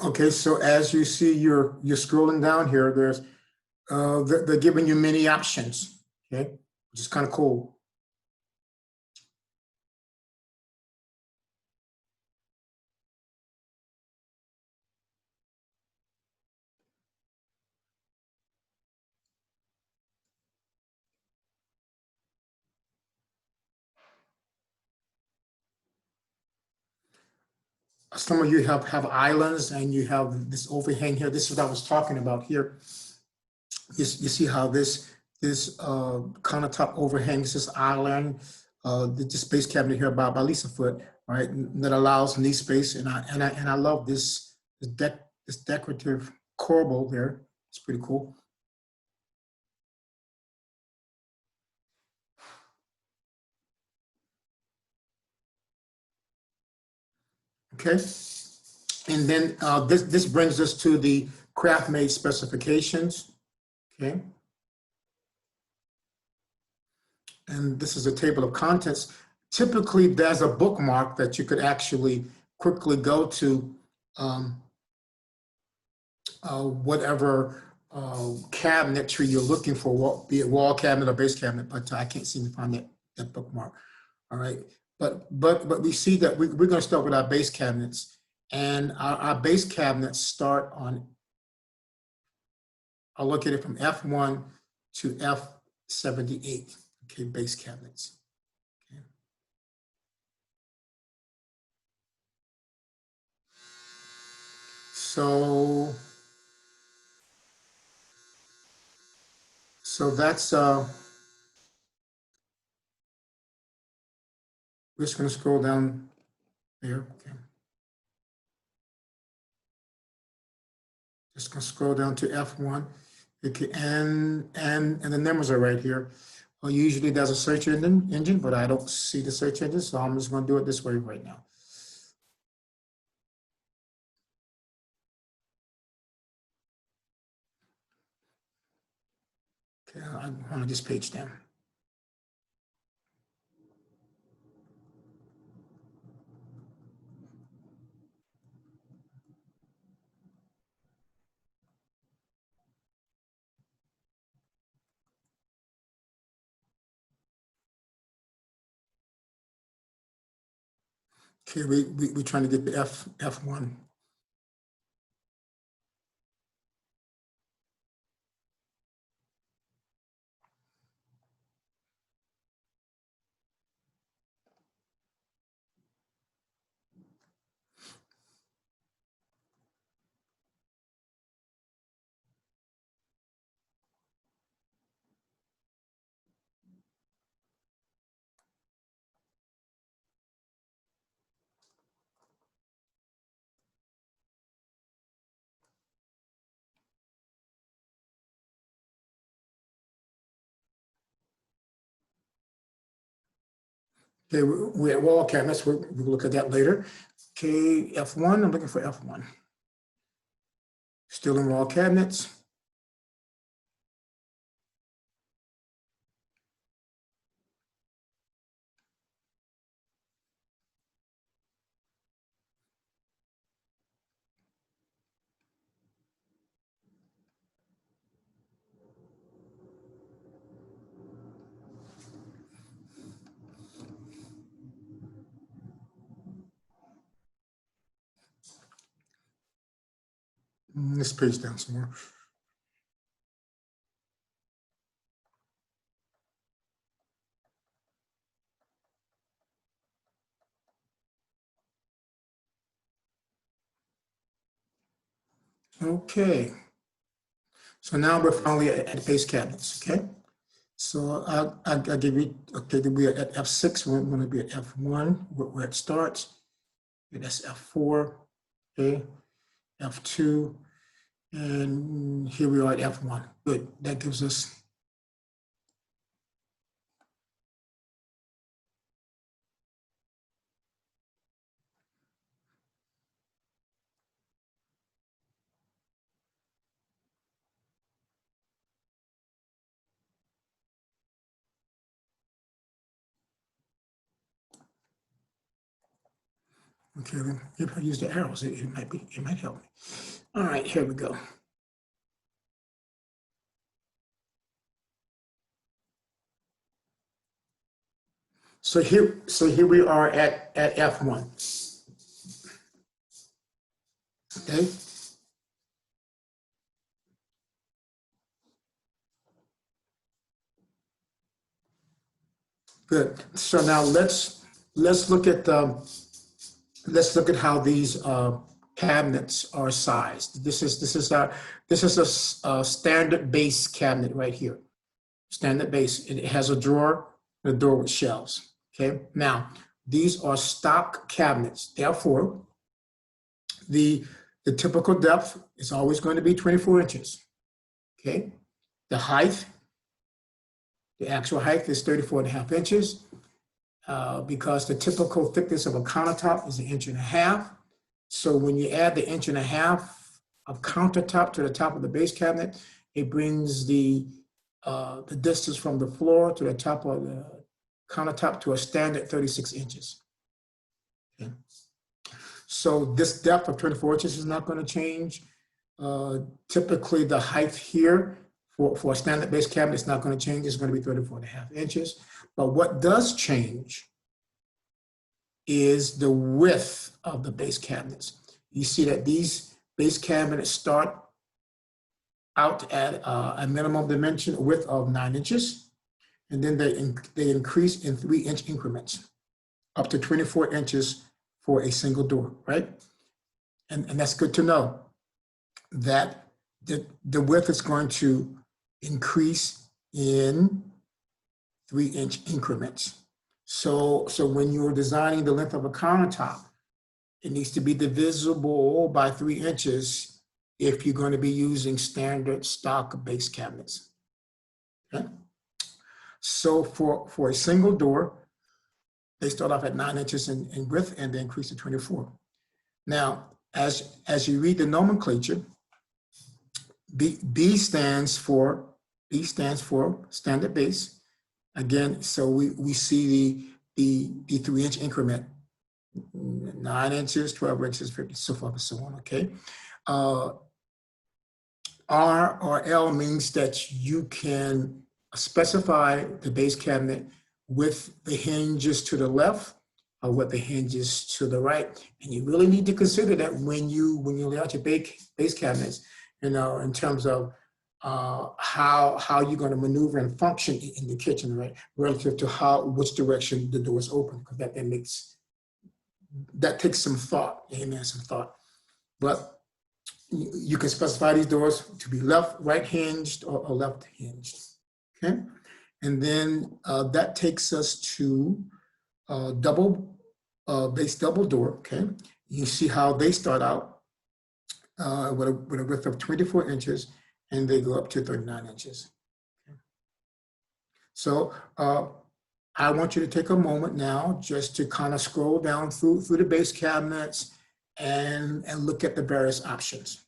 Speaker 1: Okay, so as you see, you're scrolling down here, there's, they're giving you many options, okay? Which is kind of cool. Some of you have islands and you have this overhang here. This is what I was talking about here. You see how this countertop overhangs this island, the space cabinet here about at least a foot, right? That allows knee space, and I love this decorative corbel there. It's pretty cool. Okay, and then this brings us to the craft made specifications. Okay, and this is a table of contents. Typically, there's a bookmark that you could actually quickly go to whatever cabinetry you're looking for, be it wall cabinet or base cabinet, but I can't seem to find that bookmark. All right, but we see that we're going to start with our base cabinets, and our base cabinets start on. I'll look at it from F1 to F78. Okay, base cabinets. Okay. So that's we're just going to scroll down there. Okay. Just going to scroll down to F1. Okay, and the numbers are right here. Well, usually there's a search engine, but I don't see the search engine, so I'm just going to do it this way right now. Okay, I want to just page down. Okay, we're trying to get the F1. Okay, we're at wall cabinets. We'll look at that later. Okay, F1. I'm looking for F1. Still in wall cabinets. This page down some more. Okay. So now we're finally at base cabinets, okay? So I'll give you, okay, we're at F6, we're going to be at F1, where it starts. Okay, that's F4, okay, F2, and here we are at F1. Good, that gives us. Okay, if I use the arrows, it might help me. All right, here we go. So here we are at F1. Okay. Good. So now let's look at how these cabinets are sized. This is a standard base cabinet right here. Standard base. It has a drawer, and a door with shelves. Okay. Now these are stock cabinets. Therefore, the typical depth is always going to be 24 inches. Okay. The height, the actual height is 34.5 inches. Because the typical thickness of a countertop is 1.5 inches. So when you add the 1.5 inches of countertop to the top of the base cabinet, it brings the distance from the floor to the top of the countertop to a standard 36 inches. Okay. So this depth of 24 inches is not going to change. Typically, the height here for a standard base cabinet is not going to change. It's going to be 34.5 inches. But what does change is the width of the base cabinets. You see that these base cabinets start out at a minimum dimension width of 9 inches, and then they increase in 3-inch increments up to 24 inches for a single door, right? And that's good to know that the width is going to increase in 3-inch increments. So when you're designing the length of a countertop, it needs to be divisible by 3 inches if you're going to be using standard stock base cabinets. Okay? So for a single door, they start off at 9 inches in width and they increase to 24. Now, as you read the nomenclature, B stands for standard base. Again, so we see the 3-inch increment, 9 inches, 12 inches, 50, so forth and so on, okay? R or L means that you can specify the base cabinet with the hinges to the left or with the hinges to the right. And you really need to consider that when you lay out your base cabinets, you know, in terms of how you're going to maneuver and function in the kitchen, right? Relative to which direction the doors open, because that takes some thought, amen, some thought. But you can specify these doors to be left, right hinged or left hinged, okay? And then that takes us to base double door, okay? You see how they start out with a width of 24 inches and they go up to 39 inches. Okay. So I want you to take a moment now just to kind of scroll down through the base cabinets and look at the various options.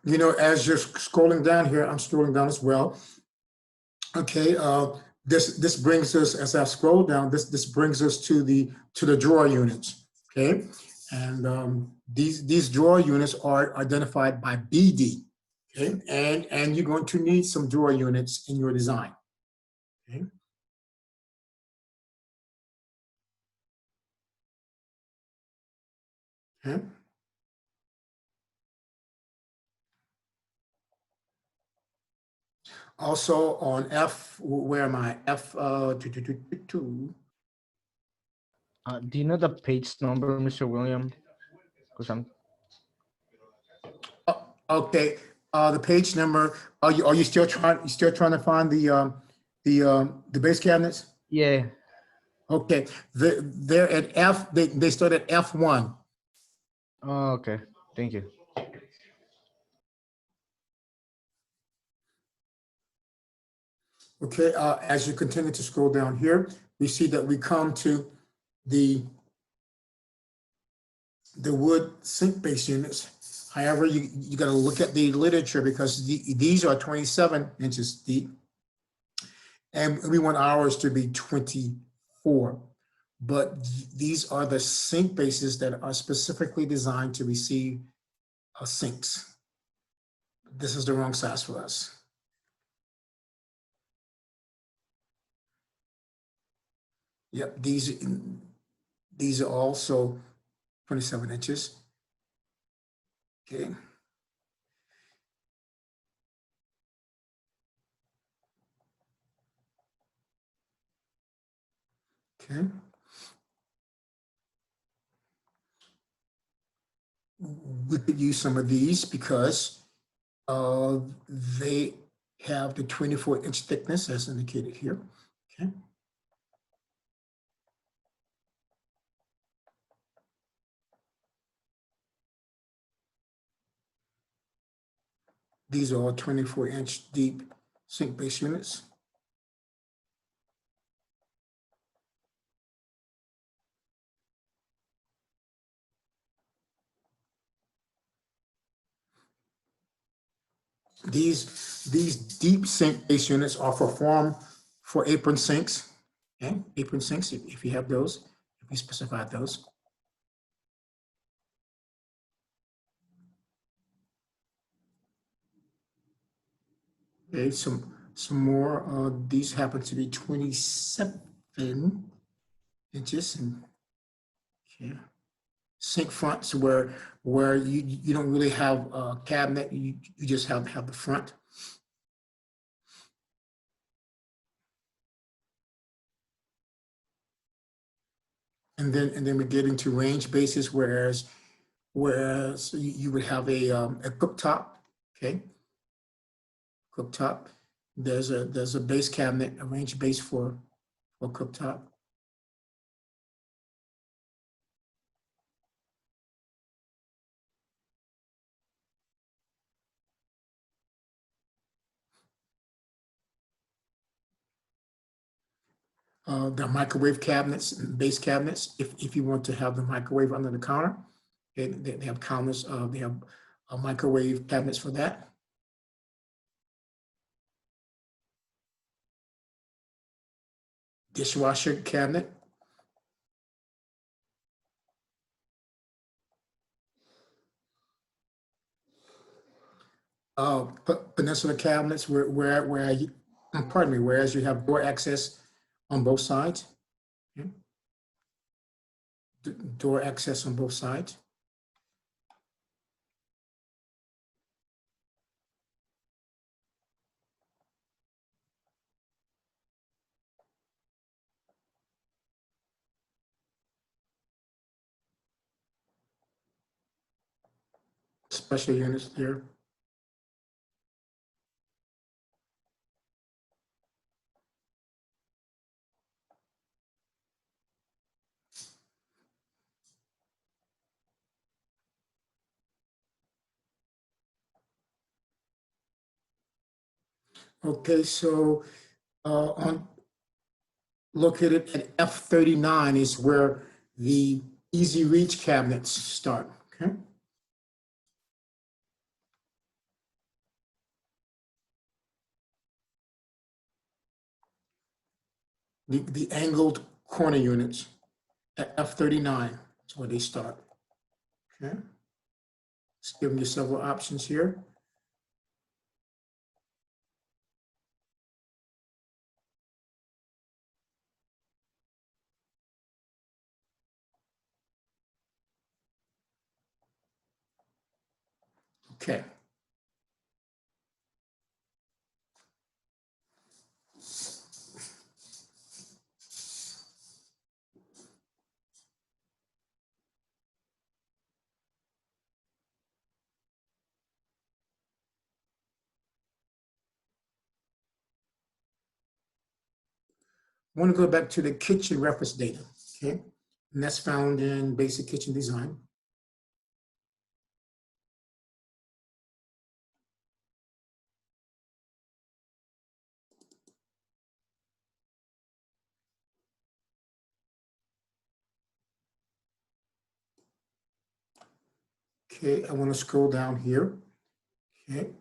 Speaker 1: You know, as you're scrolling down here, I'm scrolling down as well. Okay, this brings us, as I scroll down, this brings us to the drawer units. Okay, and these drawer units are identified by BD. Okay, and you're going to need some drawer units in your design. Okay. Okay. Also on F, where am I? F two.
Speaker 2: Do you know the page number, Mr. William? Because I'm
Speaker 1: Okay, the page number. Are you still trying? You still trying to find the base cabinets?
Speaker 2: yeah.
Speaker 1: Okay, they're at F. They start at F1.
Speaker 2: Oh, okay. Thank you.
Speaker 1: Okay, as you continue to scroll down here, we see that we come to the wood sink base units. However, you got to look at the literature because these are 27 inches deep, and we want ours to be 24. But these are the sink bases that are specifically designed to receive sinks. This is the wrong size for us. Yep, these are also 27 inches. Okay. Okay. We could use some of these because they have the 24-inch thickness as indicated here. Okay. These are all 24-inch deep sink base units. These deep sink base units are for apron sinks. Okay, apron sinks, if you have those, if you specify those. Okay, some more. These happen to be 27 inches, and okay. Sink fronts where you don't really have a cabinet, you just have the front. And then we get into range bases, whereas you would have a cooktop. Okay, cooktop. There's a base cabinet, a range base for cooktop. The microwave cabinets, base cabinets, if you want to have the microwave under the counter, they have counters, they have microwave cabinets for that. Dishwasher cabinet. Peninsula cabinets where you, pardon me, whereas you have door access on both sides. Okay. Door access on both sides. Special units there. Okay, so on located at F39 is where the easy reach cabinets start. Okay. the angled corner units at F39. That's where they start. Okay. It's giving you several options here. Okay. I want to go back to the kitchen reference data, okay? And that's found in basic kitchen design. Okay, I want to scroll down here. Okay.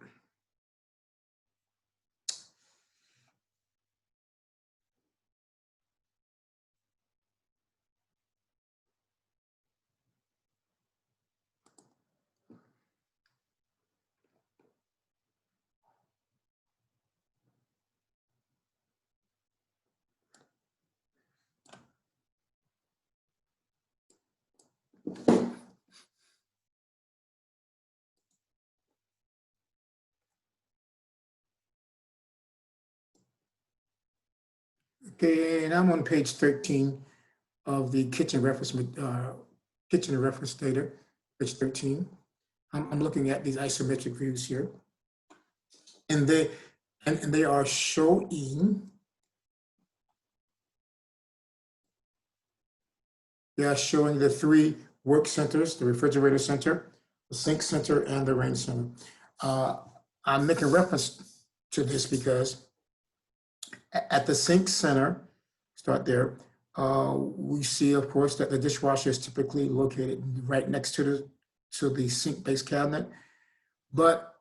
Speaker 1: Okay, and I'm on page 13 of the kitchen reference data, page 13. I'm looking at these isometric views here, and they are showing the three work centers: the refrigerator center, the sink center, and the range center. I'm making reference to this because at the sink center, start there, we see, of course, that the dishwasher is typically located right next to the sink base cabinet. But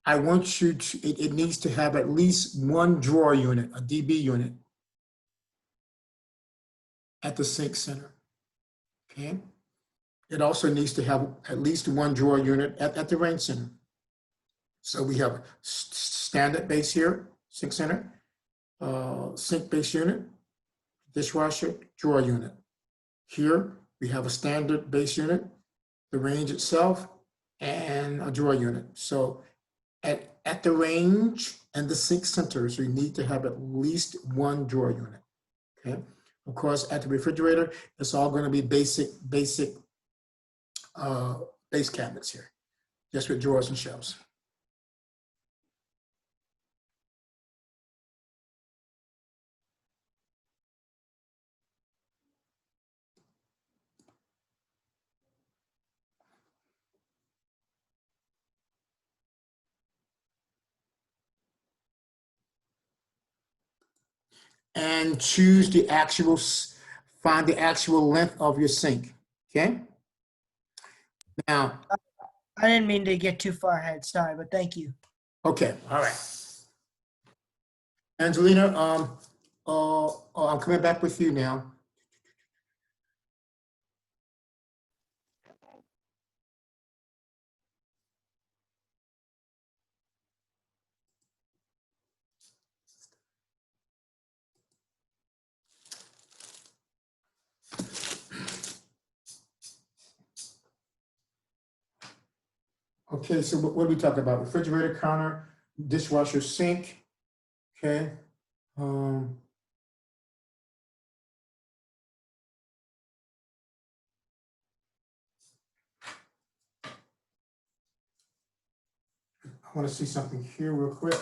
Speaker 1: I want you to, it needs to have at least one drawer unit, a DB unit, at the sink center, okay? It also needs to have at least one drawer unit at the range center. So we have standard base here, sink center, sink base unit, dishwasher, drawer unit. Here we have a standard base unit, the range itself, and a drawer unit. So at the range and the sink centers, we need to have at least one drawer unit. Okay. Of course, at the refrigerator, it's all going to be basic base cabinets here, just with drawers and shelves. And choose the actual, find the actual length of your sink, okay? Now,
Speaker 6: I didn't mean to get too far ahead, sorry, but thank you.
Speaker 1: okay, all right. Angelina, I'm coming back with you now. Okay, so what are we talking about? Refrigerator, counter, dishwasher, sink, okay? I want to see something here real quick.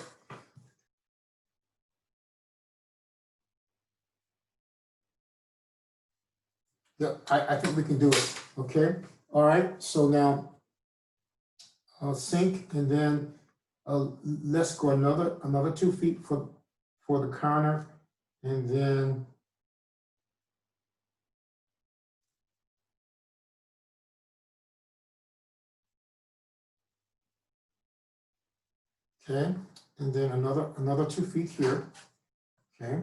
Speaker 1: Yeah, I think we can do it, okay? All right, so now sink, and then let's go another 2 feet for the counter, and then okay, and then another 2 feet here, okay.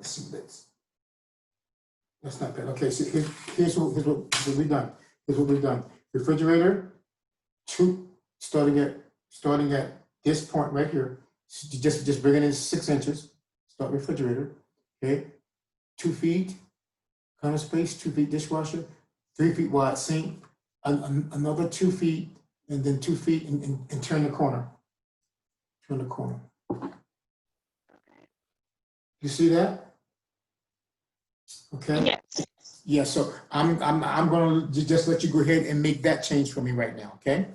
Speaker 1: let's see, that's not bad. Okay, so here's what we've done. Here's what we've done. Refrigerator, starting at this point right here. Just bring it in 6 inches. Start refrigerator. Okay, 2 feet counter space, 2 feet dishwasher, 3 feet wide sink, another 2 feet, and then 2 feet, and turn the corner. Turn the corner. You see that? Okay.
Speaker 4: Yes.
Speaker 1: Yeah. So I'm gonna just let you go ahead and make that change for me right now. Okay.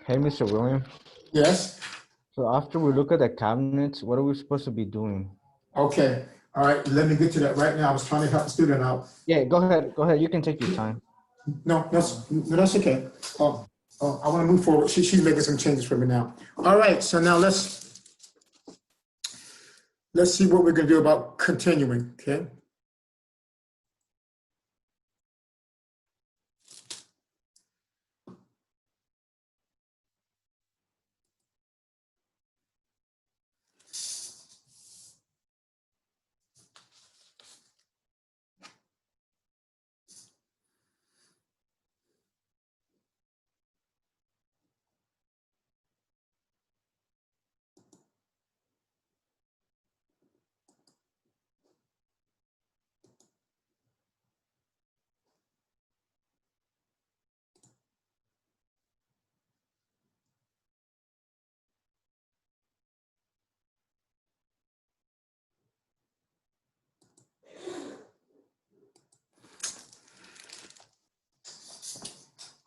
Speaker 2: Hey, Mr. William.
Speaker 1: Yes.
Speaker 2: So after we look at the cabinets, what are we supposed to be doing?
Speaker 1: Okay. All right. Let me get to that right now. I was trying to help the student out.
Speaker 2: Yeah, go ahead. Go ahead. You can take your time.
Speaker 1: No, that's okay. I want to move forward. She's making some changes for me now. All right. So now let's see what we're gonna do about continuing. Okay.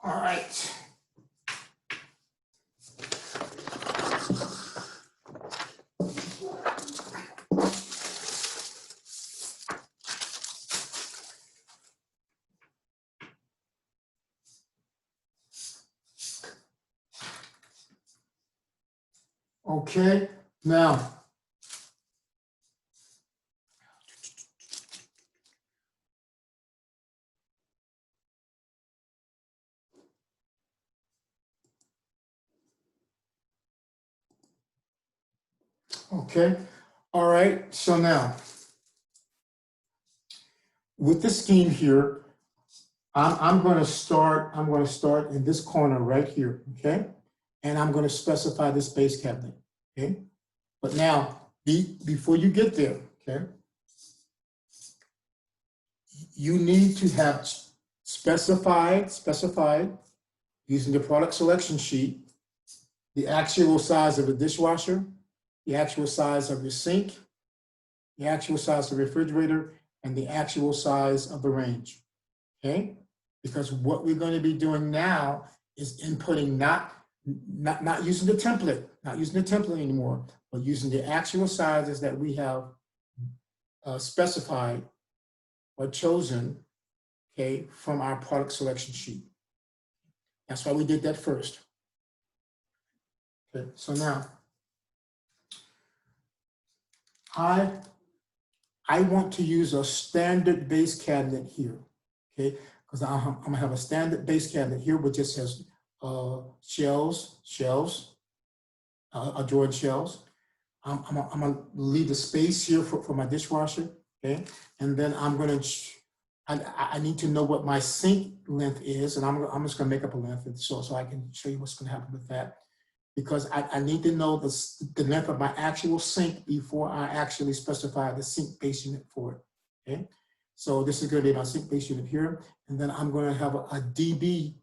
Speaker 1: All right. Okay. Now, okay. All right. So now, with the scheme here, I'm going to start in this corner right here. Okay. And I'm going to specify this base cabinet. Okay. But now, before you get there, okay, you need to have specified using the product selection sheet, the actual size of the dishwasher, the actual size of your sink, the actual size of the refrigerator, and the actual size of the range. Okay? Because what we're going to be doing now is inputting not using the template anymore, but using the actual sizes that we have specified or chosen, okay, from our product selection sheet. That's why we did that first. Okay, so now I want to use a standard base cabinet here, okay? Because I'm gonna have a standard base cabinet here, which just has shelves, drawer shelves. I'm gonna leave the space here for my dishwasher, okay? And then I need to know what my sink length is, and I'm just gonna make up a length so I can show you what's gonna happen with that. Because I need to know the length of my actual sink before I actually specify the sink base unit for it, okay? So this is gonna be my sink base unit here, and then I'm gonna have a DB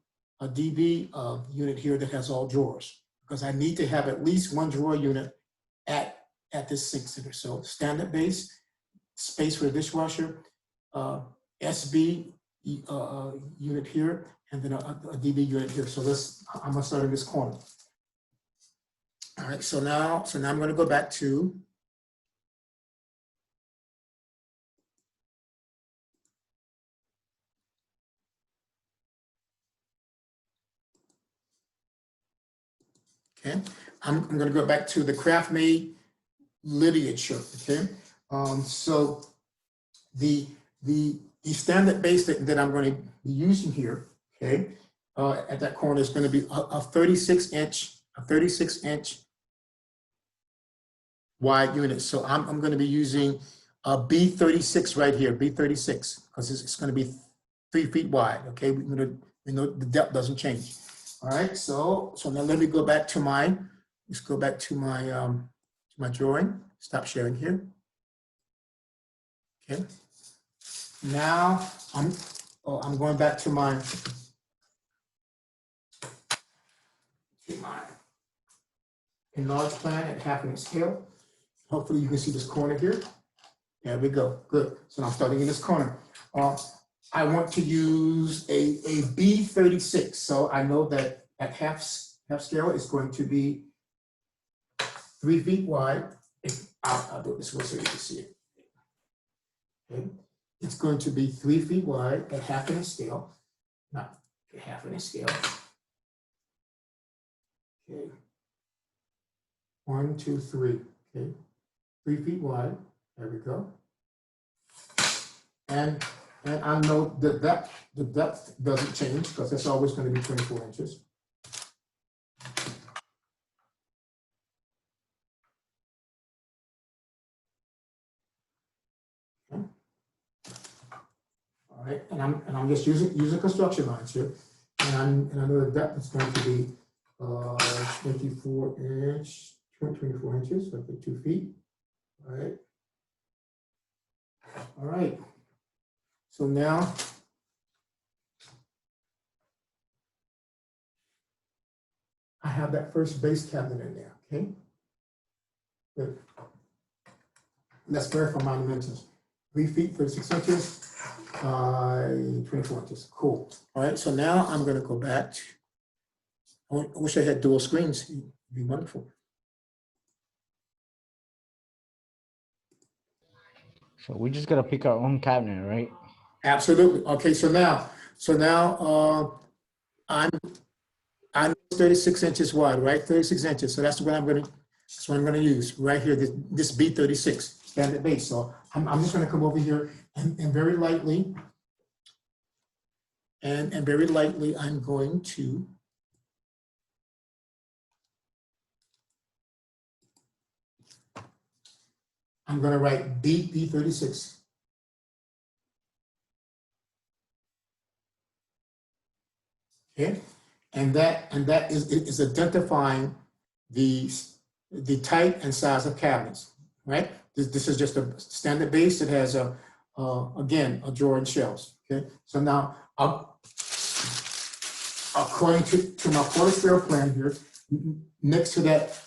Speaker 1: unit here that has all drawers, because I need to have at least one drawer unit at this sink center. So standard base, space for the dishwasher, SB unit here, and then a DB unit here. So I'm gonna start in this corner. All right, so now I'm going to go back to okay. I'm going to go back to the craft made literature. Okay, so the standard base that I'm going to be using here, okay, at that corner is going to be a 36 inch wide unit. So I'm going to be using a B36 right here, B36, because it's going to be 3 feet wide. Okay, we know the depth doesn't change. All right, so now let me go back to let's go back to my drawing. Stop sharing here. Okay. Now I'm going back to my enlarged plan at half-inch scale. Hopefully you can see this corner here. There we go. Good. So I'm starting in this corner. I want to use a B36. So I know that at half scale it's going to be 3 feet wide. I'll do it this way so you can see it. Okay. It's going to be 3 feet wide at half-inch scale. Not half-inch scale. Okay. 1, 2, 3. Okay. 3 feet wide. There we go. And I know that the depth doesn't change because that's always going to be 24 inches. Okay. All right, and I'm just using construction lines here, and I know the depth is going to be 24 inches, roughly 2 feet. All right. All right. So now I have that first base cabinet in there, okay? Good. Let's verify my dimensions. 3 feet, 36 inches, 24 inches. Cool. All right, so now I'm going to go back. I wish I had dual screens. It'd be wonderful.
Speaker 2: So we just gotta pick our own cabinet, right?
Speaker 1: Absolutely. Okay, so now I'm 36 inches wide, right? 36 inches. So that's what I'm going to use right here. This B36 standard base. So I'm just going to come over here and very lightly and very lightly I'm going to write B36. Okay, and that is identifying the type and size of cabinets, right? This is just a standard base that has again a drawer and shelves. Okay, so now according to my quarter scale plan here, next to that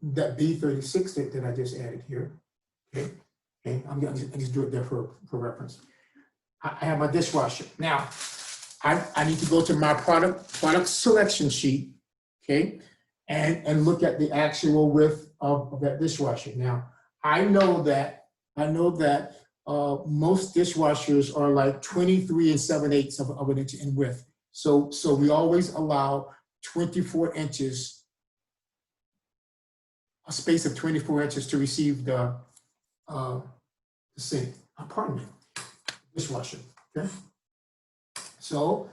Speaker 1: B36 that I just added here. Okay, I'm just do it there for reference. I have my dishwasher. Now, I need to go to my product selection sheet, okay, and look at the actual width of that dishwasher. Now, I know that most dishwashers are like 23 7/8 of an inch in width. So we always allow 24 inches, a space of 24 inches to receive the sink. Pardon me. Dishwasher, okay? So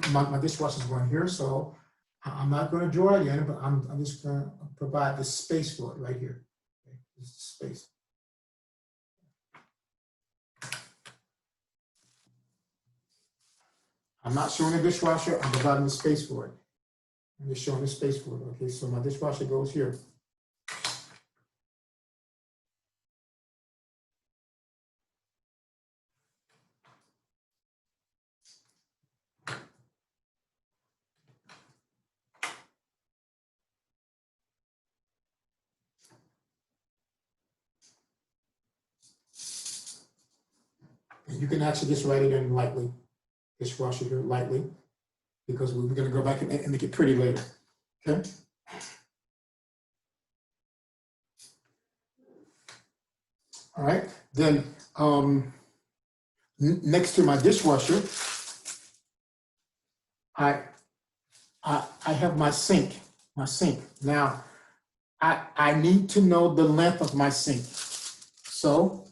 Speaker 1: my dishwasher is going here, so I'm not going to draw it in, but I'm just going to provide the space for it right here. Okay? This is space. I'm not showing the dishwasher, I'm providing the space for it. I'm just showing the space for it. Okay, so my dishwasher goes here. And you can actually just write it in lightly. Dishwasher here lightly. because we're gonna go back and make it pretty later, okay? All right, then next to my dishwasher, I have my sink. Now, I need to know the length of my sink. So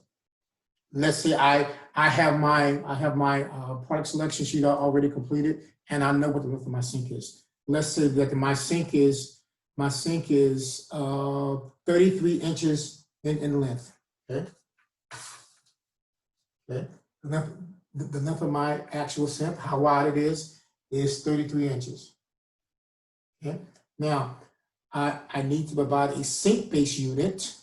Speaker 1: let's say I have my product selection sheet already completed, and I know what the length of my sink is. Let's say that my sink is 33 inches in length. Okay. Okay. The length of my actual sink, how wide it is 33 inches. Okay. Now, I need to provide a sink base unit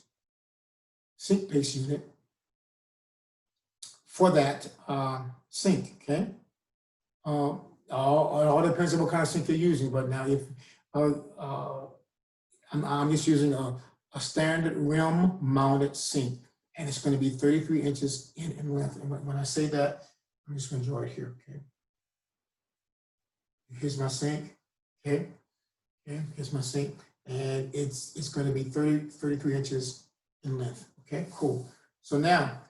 Speaker 1: for that sink. Okay. All depends on what kind of sink you're using. But now, if I'm just using a standard rim mounted sink, and it's going to be 33 inches in length. And when I say that, I'm just going to draw it here. Okay. Here's my sink. Okay. Okay. Here's my sink, and it's going to be 33 inches in length. Okay. Cool. So now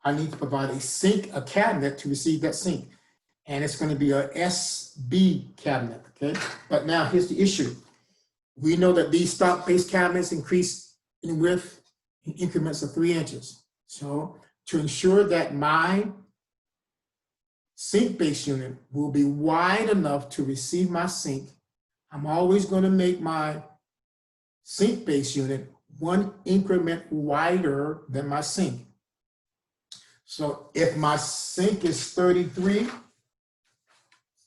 Speaker 1: I need to provide a cabinet to receive that sink. And it's going to be a SB cabinet, okay? But now here's the issue. We know that these stock-based cabinets increase in width in increments of 3 inches. So to ensure that my sink base unit will be wide enough to receive my sink, I'm always going to make my sink base unit 1 increment wider than my sink. So if my sink is 33,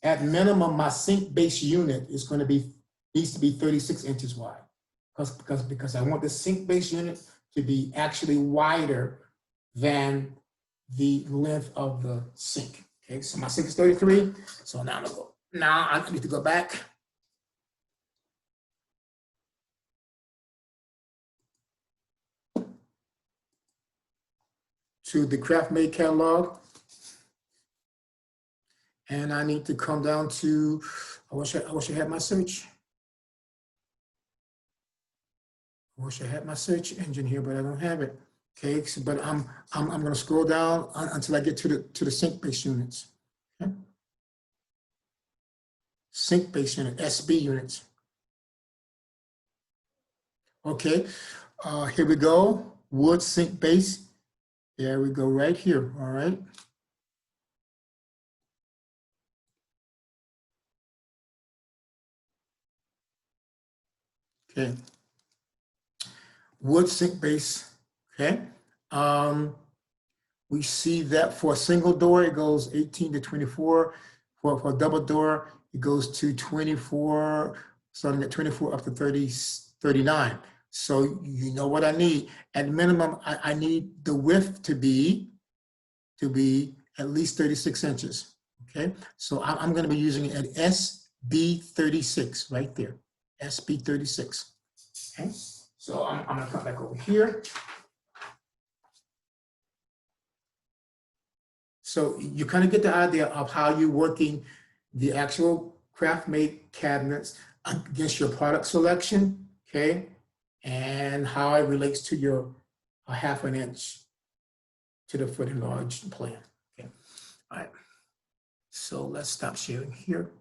Speaker 1: at minimum, my sink base unit is going to needs to be 36 inches wide, because I want the sink base unit to be actually wider than the length of the sink. Okay, so my sink is 33. So now I need to go back. To the CraftMate catalog. And I need to come down to, I wish I had my search. I wish I had my search engine here, but I don't have it. Okay, so, but I'm going to scroll down until I get to the sink base units. Okay? Sink base unit, SB units. Okay, here we go. Wood sink base. There we go, right here. All right. Okay. Wood sink base. Okay. We see that for a single door, it goes 18 to 24. For a double door, it goes to 24, starting at 24 up to 39. So you know what I need. At minimum, I need the width to be at least 36 inches. Okay. So I'm going to be using an SB36 right there. SB36. Okay. So I'm going to come back over here. So you kind of get the idea of how you're working the actual CraftMate cabinets against your product selection, okay, and how it relates to your 1/2 inch to the foot enlarged plan. Okay, all right. So let's stop sharing here.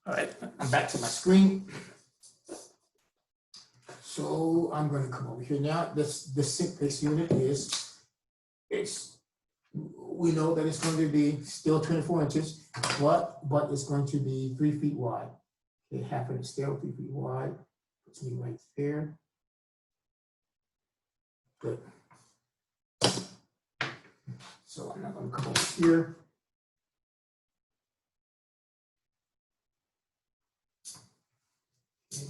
Speaker 1: All right, I'm back to my screen. So I'm going to come over here now. The sink base unit we know that it's going to be still 24 inches, but it's going to be 3 feet wide. Okay, 1/2 inch still 3 feet wide. Puts me right there. Good. So I'm not going to come over here. Okay.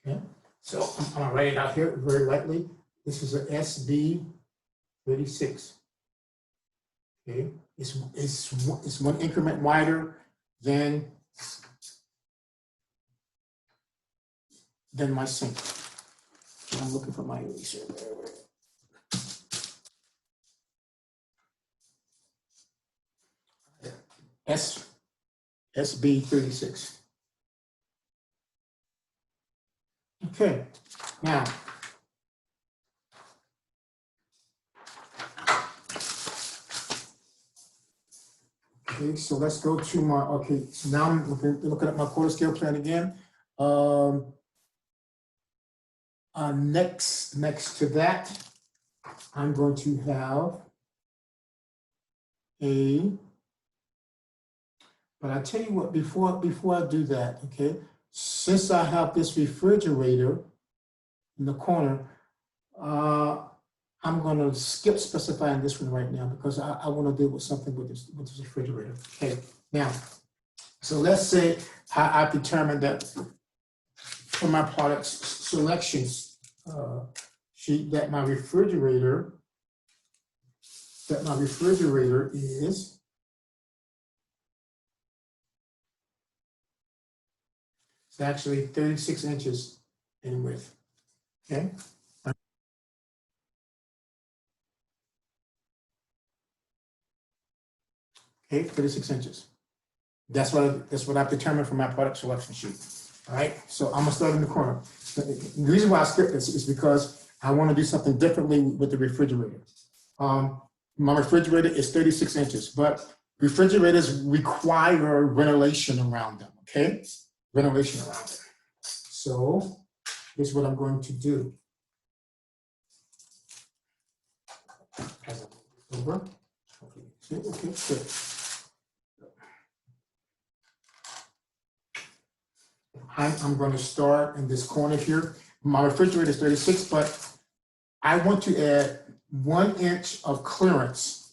Speaker 1: Okay, so I'm gonna write it out here very lightly. This is a SB36. Okay, it's 1 increment wider than than my sink. I'm looking for my eraser. SB 36. Okay, now. Okay, so let's go to my, okay, so now I'm looking at my quarter scale plan again. Next to that, I'm going to have but I tell you what, before I do that, okay, since I have this refrigerator in the corner, I'm going to skip specifying this one right now because I want to deal with something with this refrigerator. Okay, now, so let's say I've determined that for my product selections sheet that my refrigerator is it's actually 36 inches in width. Okay. Okay, 36 inches. That's what I've determined for my product selection sheet. All right, so I'm gonna start in the corner. The reason why I skipped this is because I want to do something differently with the refrigerator. My refrigerator is 36 inches, but refrigerators require ventilation around them, okay? Ventilation around them. So here's what I'm going to do. Over. Okay, good. I'm going to start in this corner here. My refrigerator is 36, but I want to add 1 inch of clearance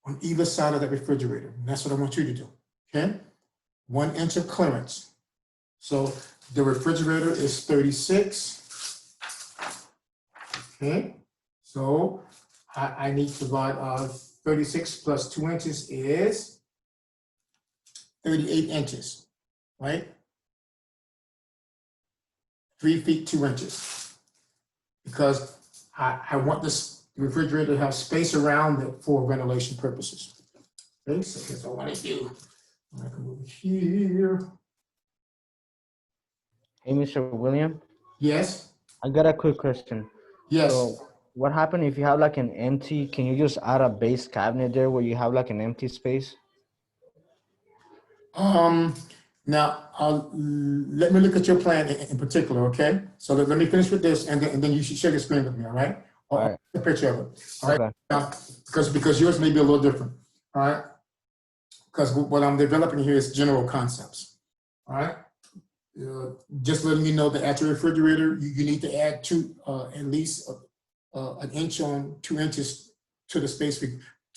Speaker 1: on either side of the refrigerator. And that's what I want you to do, okay? 1 inch of clearance. So the refrigerator is 36, okay? So I need to divide 36 plus 2 inches is 38 inches, right? 3 feet 2 inches. Because I want this refrigerator to have space around it for ventilation purposes. Okay, so here's what I want to do. I can move here.
Speaker 2: Hey, Mr. William,
Speaker 1: Yes,
Speaker 2: I got a quick question.
Speaker 1: yes.
Speaker 2: So what happened if you have like an empty, can you just add a base cabinet there where you have like an empty space?
Speaker 1: Now, let me look at your plan in particular, okay? So let me finish with this, and then you should share your screen with me, all right?
Speaker 2: All
Speaker 1: I'll
Speaker 2: right.
Speaker 1: take a picture of it. All right.
Speaker 2: Okay.
Speaker 1: Now, because yours may be a little different, all right? Because what I'm developing here is general concepts, all right? Just letting you know that at your refrigerator, you need to add at least an inch on 2 inches to the space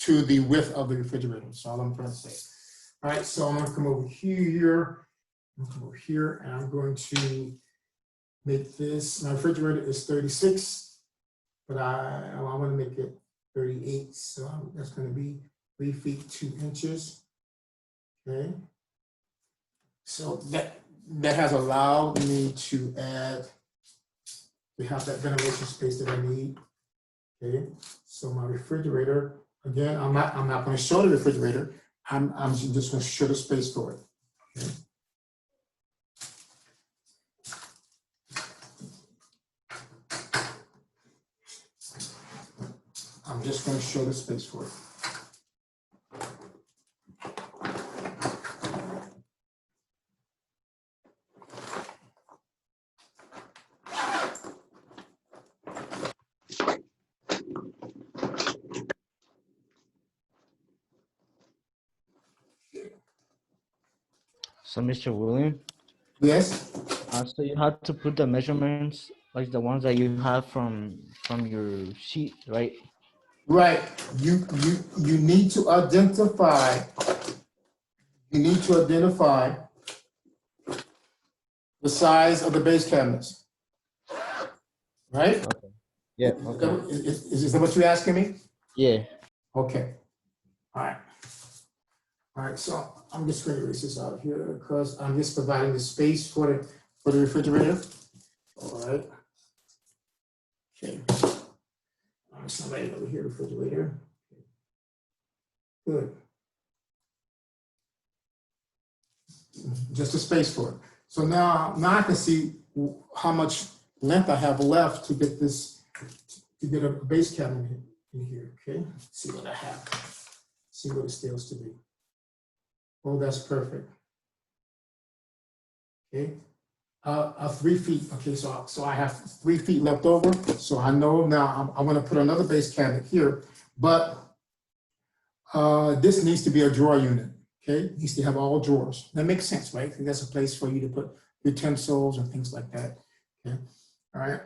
Speaker 1: to the width of the refrigerator. That's all I'm trying to say. All right, so I'm going to come over here. And I'm going to make this. My refrigerator is 36, but I want to make it 38. So that's going to be 3 feet 2 inches. Okay. So that has allowed me to have that ventilation space that I need. Okay. So my refrigerator, again, I'm not going to show the refrigerator. I'm just going to show the space for it. Okay. I'm just going to show the space for it.
Speaker 2: So Mr. William,
Speaker 1: Yes.
Speaker 2: so you have to put the measurements like the ones that you have from your sheet, right?
Speaker 1: Right. You need to identify. You need to identify the size of the base cabinets. Right?
Speaker 2: Okay. Yeah. Okay.
Speaker 1: Is that what you're asking me?
Speaker 2: Yeah.
Speaker 1: Okay. All right. All right, so I'm just going to erase this out here because I'm just providing the space for the refrigerator. All right. Okay. Somebody over here, refrigerator. Good. Just a space for it. So now I can see how much length I have left to get this, to get a base cabinet in here. Okay. Let's see what I have. See what it scales to be. Oh, that's perfect. Okay. 3 feet. Okay, so I have 3 feet left over. So I know now I'm going to put another base cabinet here, but this needs to be a drawer unit. Okay, it needs to have all drawers. That makes sense, right? That's a place for you to put utensils and things like that. Okay, all right.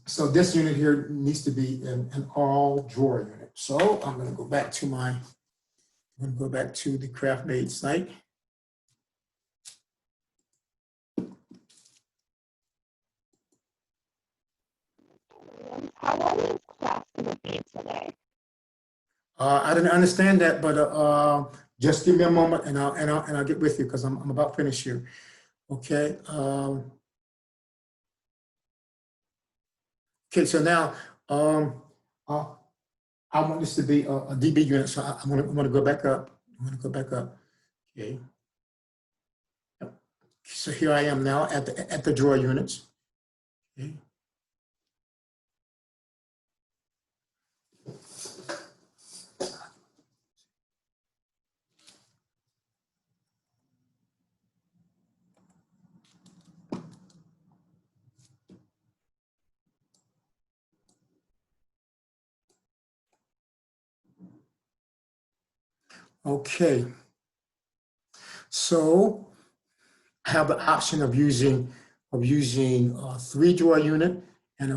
Speaker 1: So this unit here needs to be an all drawer unit. So I'm going to go back to the Craft Made site.
Speaker 4: How long is class going to be today?
Speaker 1: I didn't understand that, but just give me a moment and I'll get with you because I'm about finished here. Okay. Okay. So now I want this to be a DB unit. So I'm gonna go back up. I'm gonna go back up. Okay. Yep. So here I am now at the drawer units. Okay. Okay, so I have the option of using a 3-drawer unit and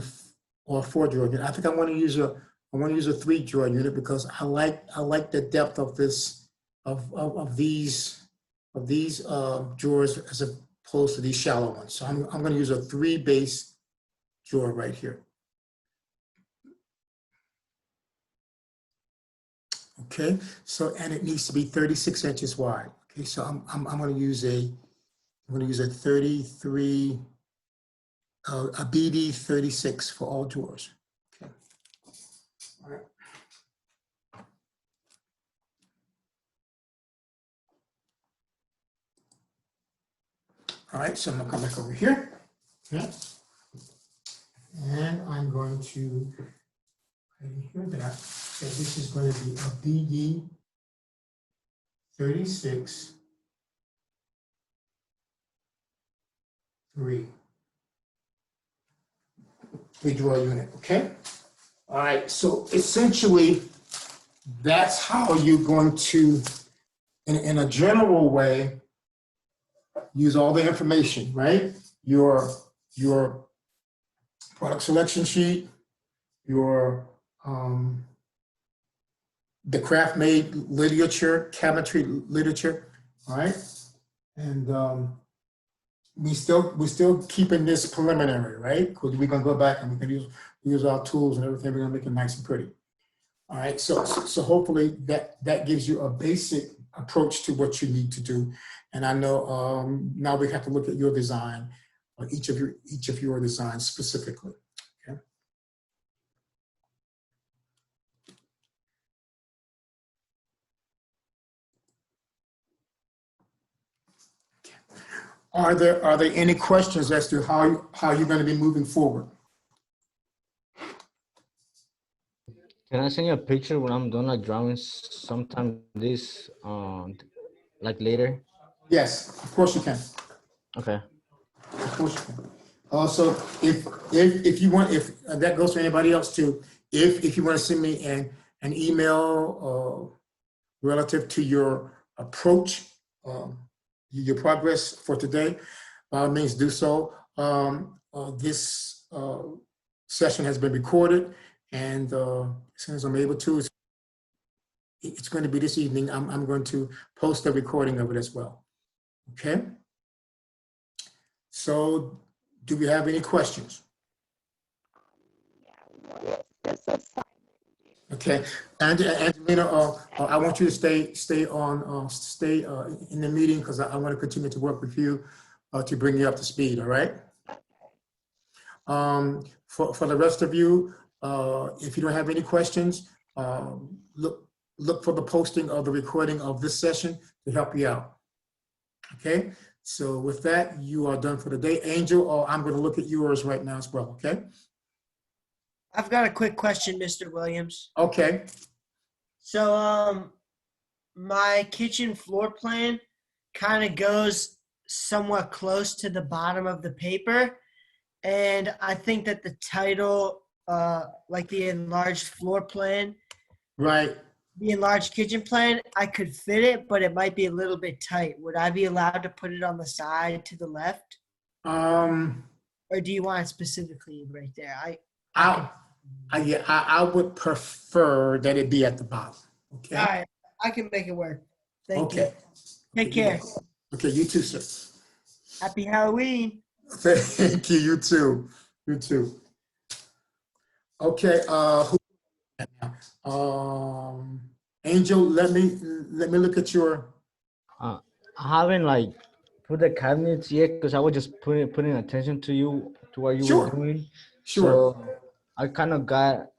Speaker 1: or a 4-drawer unit. I think I want to use a 3-drawer unit because I like the depth of this of these drawers as opposed to these shallow ones. So I'm going to use a 3 base drawer right here. Okay, so and it needs to be 36 inches wide. Okay, so I'm going to use a 33 a BD 36 for all drawers. Okay. All right. All right, so I'm gonna come back over here. Okay. And I'm going to right in here that this is going to be a BD 36 3 drawer unit. Okay. All right. So essentially, that's how you're going to, in a general way, use all the information, right? Your product selection sheet, your the craft made literature, cabinetry literature, all right? And we're still keeping this preliminary, right? Because we're gonna go back and we can use our tools and everything. We're gonna make it nice and pretty. All right. So hopefully that gives you a basic approach to what you need to do. And I know now we have to look at your design, or each of your designs specifically. Okay. Are there any questions as to how you're going to be moving forward?
Speaker 2: Can I send you a picture when I'm done like drawing sometime this like later?
Speaker 1: Yes, of course you can.
Speaker 2: Okay.
Speaker 1: Of course you can. Also, if you want, if that goes to anybody else too, if you want to send me an email relative to your approach, your progress for today, by all means do so. This session has been recorded, and as soon as I'm able to, it's going to be this evening. I'm going to post a recording of it as well. Okay. So, do we have any questions?
Speaker 4: Yeah, what is this assignment due
Speaker 1: Okay, and Angelina, I want you to stay in the meeting because I want to continue to work with you to bring you up to speed. All right. For the rest of you, if you don't have any questions, look for the posting of the recording of this session to help you out. Okay. So with that, you are done for the day. Angel, I'm going to look at yours right now as well. Okay.
Speaker 6: I've got a quick question, Mr. Williams.
Speaker 1: Okay.
Speaker 6: So, my kitchen floor plan kind of goes somewhat close to the bottom of the paper. And I think that the title, like the enlarged floor plan,
Speaker 1: Right.
Speaker 6: the enlarged kitchen plan, I could fit it, but it might be a little bit tight. Would I be allowed to put it on the side to the left? Or do you want it specifically right there?
Speaker 1: Yeah, I would prefer that it be at the bottom. Okay.
Speaker 6: All right, I can make it work. Thank you.
Speaker 1: Okay.
Speaker 6: Take care.
Speaker 1: Okay, you too, sir.
Speaker 6: Happy Halloween.
Speaker 1: Thank you. You too. You too. Okay. Angel, let me look at your.
Speaker 2: I haven't like put the cabinets yet because I was just putting attention to you to what you
Speaker 1: Sure.
Speaker 2: were doing.
Speaker 1: Sure.
Speaker 2: So I kind of got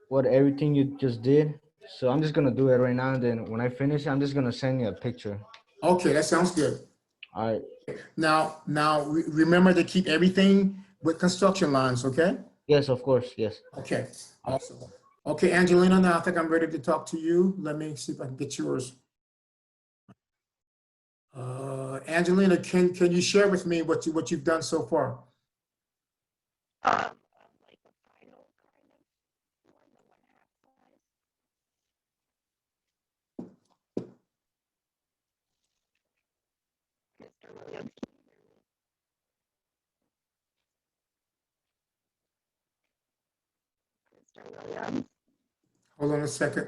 Speaker 2: what everything you just did. So I'm just gonna do it right now. And then when I finish, I'm just gonna send you a picture.
Speaker 1: Okay, that sounds good.
Speaker 2: All right.
Speaker 1: Now, remember to keep everything with construction lines. Okay.
Speaker 2: Yes, of course. Yes.
Speaker 1: Okay. Awesome. Okay, Angelina. Now I think I'm ready to talk to you. Let me see if I can get yours. Angelina, can you share with me what you've done so far?
Speaker 4: Like a final kind of more than 1/2 size. Mr. Williams, can you hear me? Mr. Williams,
Speaker 1: Hold on a second.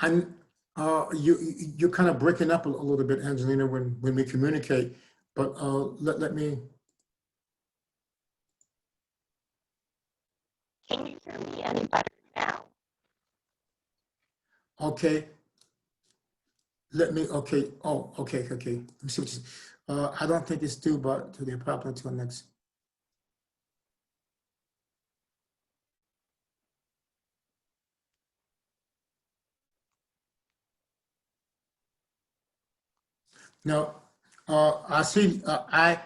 Speaker 1: I'm you're kind of breaking up a little bit, Angelina, when we communicate. But let me.
Speaker 4: can you hear me any better now?
Speaker 1: Okay. Let me. Okay. Oh, okay. Okay. Let me see what you. I don't think it's due, but to the apartment until next. No, I see. I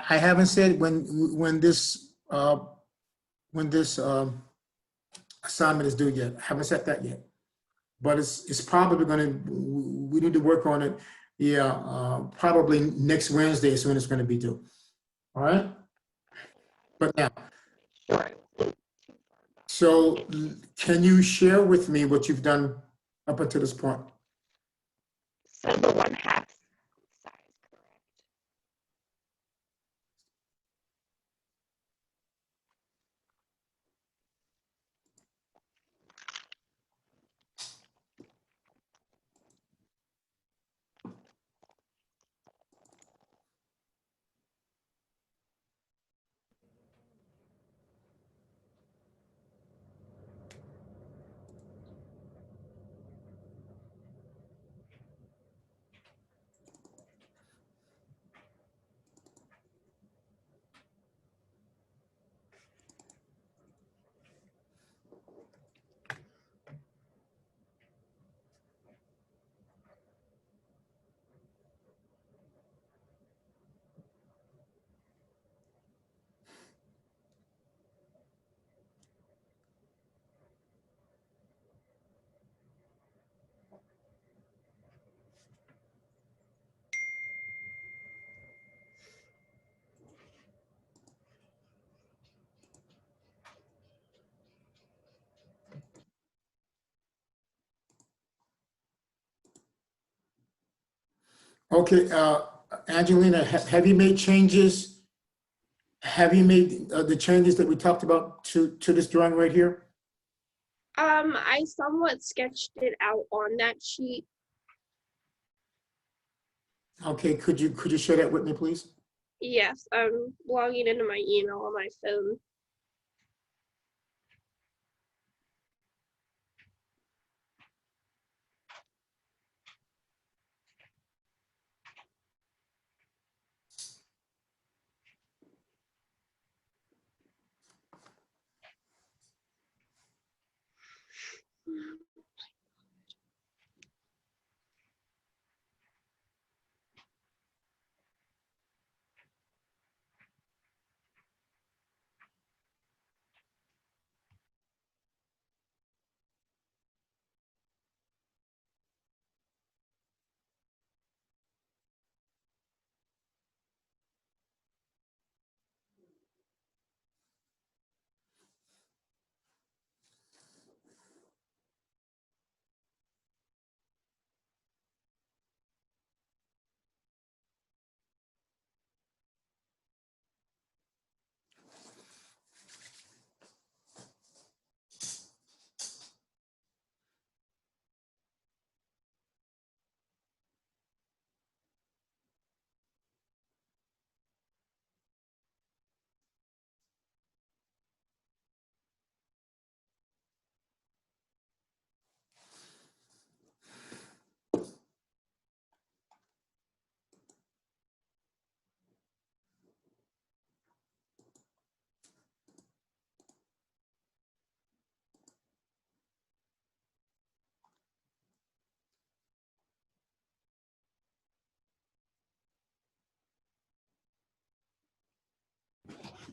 Speaker 1: haven't said when this assignment is due yet. I haven't said that yet, but it's probably going to. We need to work on it. Yeah, probably next Wednesday is when it's going to be due. All right. But now,
Speaker 4: Sure, it wasn't too far back.
Speaker 1: so can you share with me what you've done up until this point?
Speaker 4: So the 1/2 size, correct?
Speaker 1: Okay, Angelina, have you made changes Have you made the changes that we talked about to this drawing right here?
Speaker 7: I somewhat sketched it out on that sheet.
Speaker 1: Okay, could you share that with me, please?
Speaker 7: Yes, I'm logging into my email on my phone.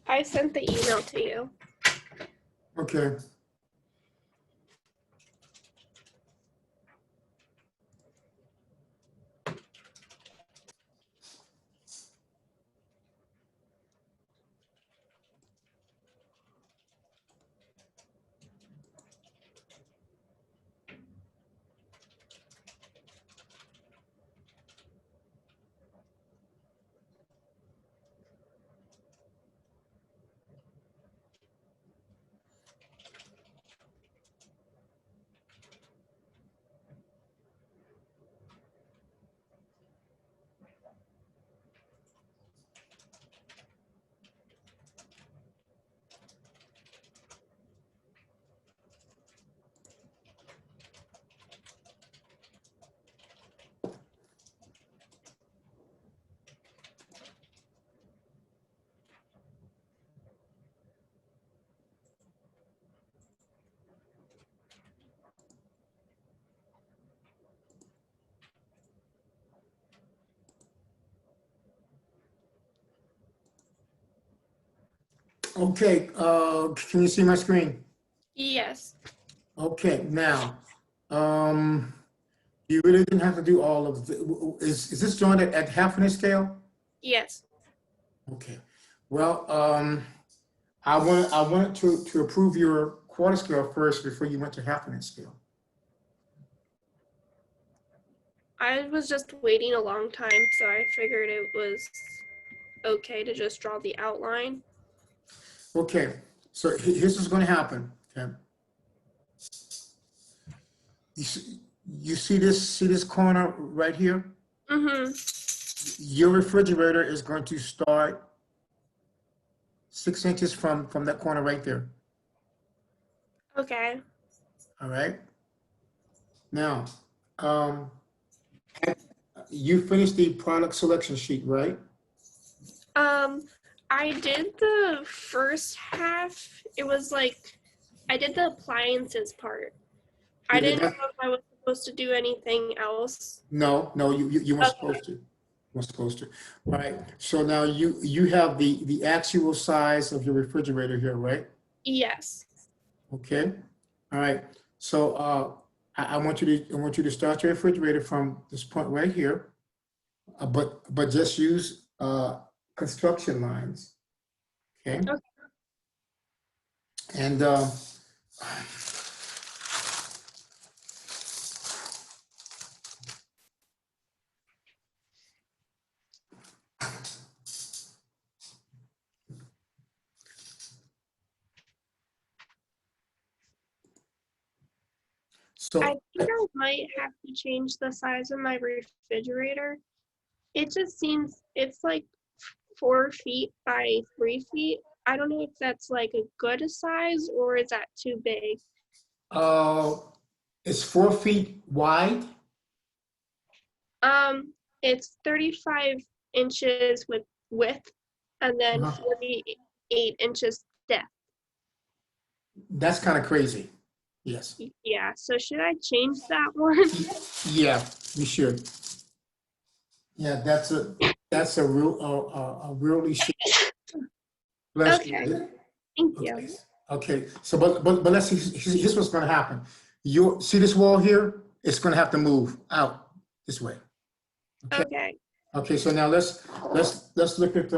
Speaker 7: I sent the email to you.
Speaker 1: Okay. Okay, can you see my screen?
Speaker 7: Yes.
Speaker 1: Okay, now, you really didn't have to do all of the, is this drawn at half inch scale?
Speaker 7: Yes.
Speaker 1: Okay, well, I wanted to approve your quarter scale first before you went to half inch scale.
Speaker 7: I was just waiting a long time, so I figured it was okay to just draw the outline.
Speaker 1: Okay, so here's what's gonna happen, okay? You see this corner right here?
Speaker 7: Mm-hmm.
Speaker 1: Your refrigerator is going to start 6 inches from that corner right there,
Speaker 7: Okay.
Speaker 1: all right? Now, um, you finished the product selection sheet, right?
Speaker 7: I did the first half. It was like I did the appliances part. I
Speaker 1: You did
Speaker 7: didn't know
Speaker 1: that?
Speaker 7: if I was supposed to do anything else.
Speaker 1: No, you weren't
Speaker 7: Okay.
Speaker 1: supposed to. You weren't supposed to. All right. So now you have the actual size of your refrigerator here, right?
Speaker 7: Yes.
Speaker 1: Okay. All right. So I want you to start your refrigerator from this point right here, but just use construction lines. Okay.
Speaker 7: Okay.
Speaker 1: And So,
Speaker 7: I think I might have to change the size of my refrigerator. It just seems it's like 4 feet by 3 feet. I don't know if that's like a good size or is that too big?
Speaker 1: it's 4 feet wide.
Speaker 7: It's 35 inches with width and then
Speaker 1: Uh-huh.
Speaker 7: 48 inches depth.
Speaker 1: That's kind of crazy. Yes.
Speaker 7: Yeah, so should I change that one?
Speaker 1: Yeah, you should. Yeah, that's a real a really should. Bless you.
Speaker 7: Okay, thank you.
Speaker 1: Okay. Okay. So, but let's see. Here's what's going to happen. You see this wall here? It's going to have to move out this way. Okay.
Speaker 7: Okay,
Speaker 1: Okay. So now let's look at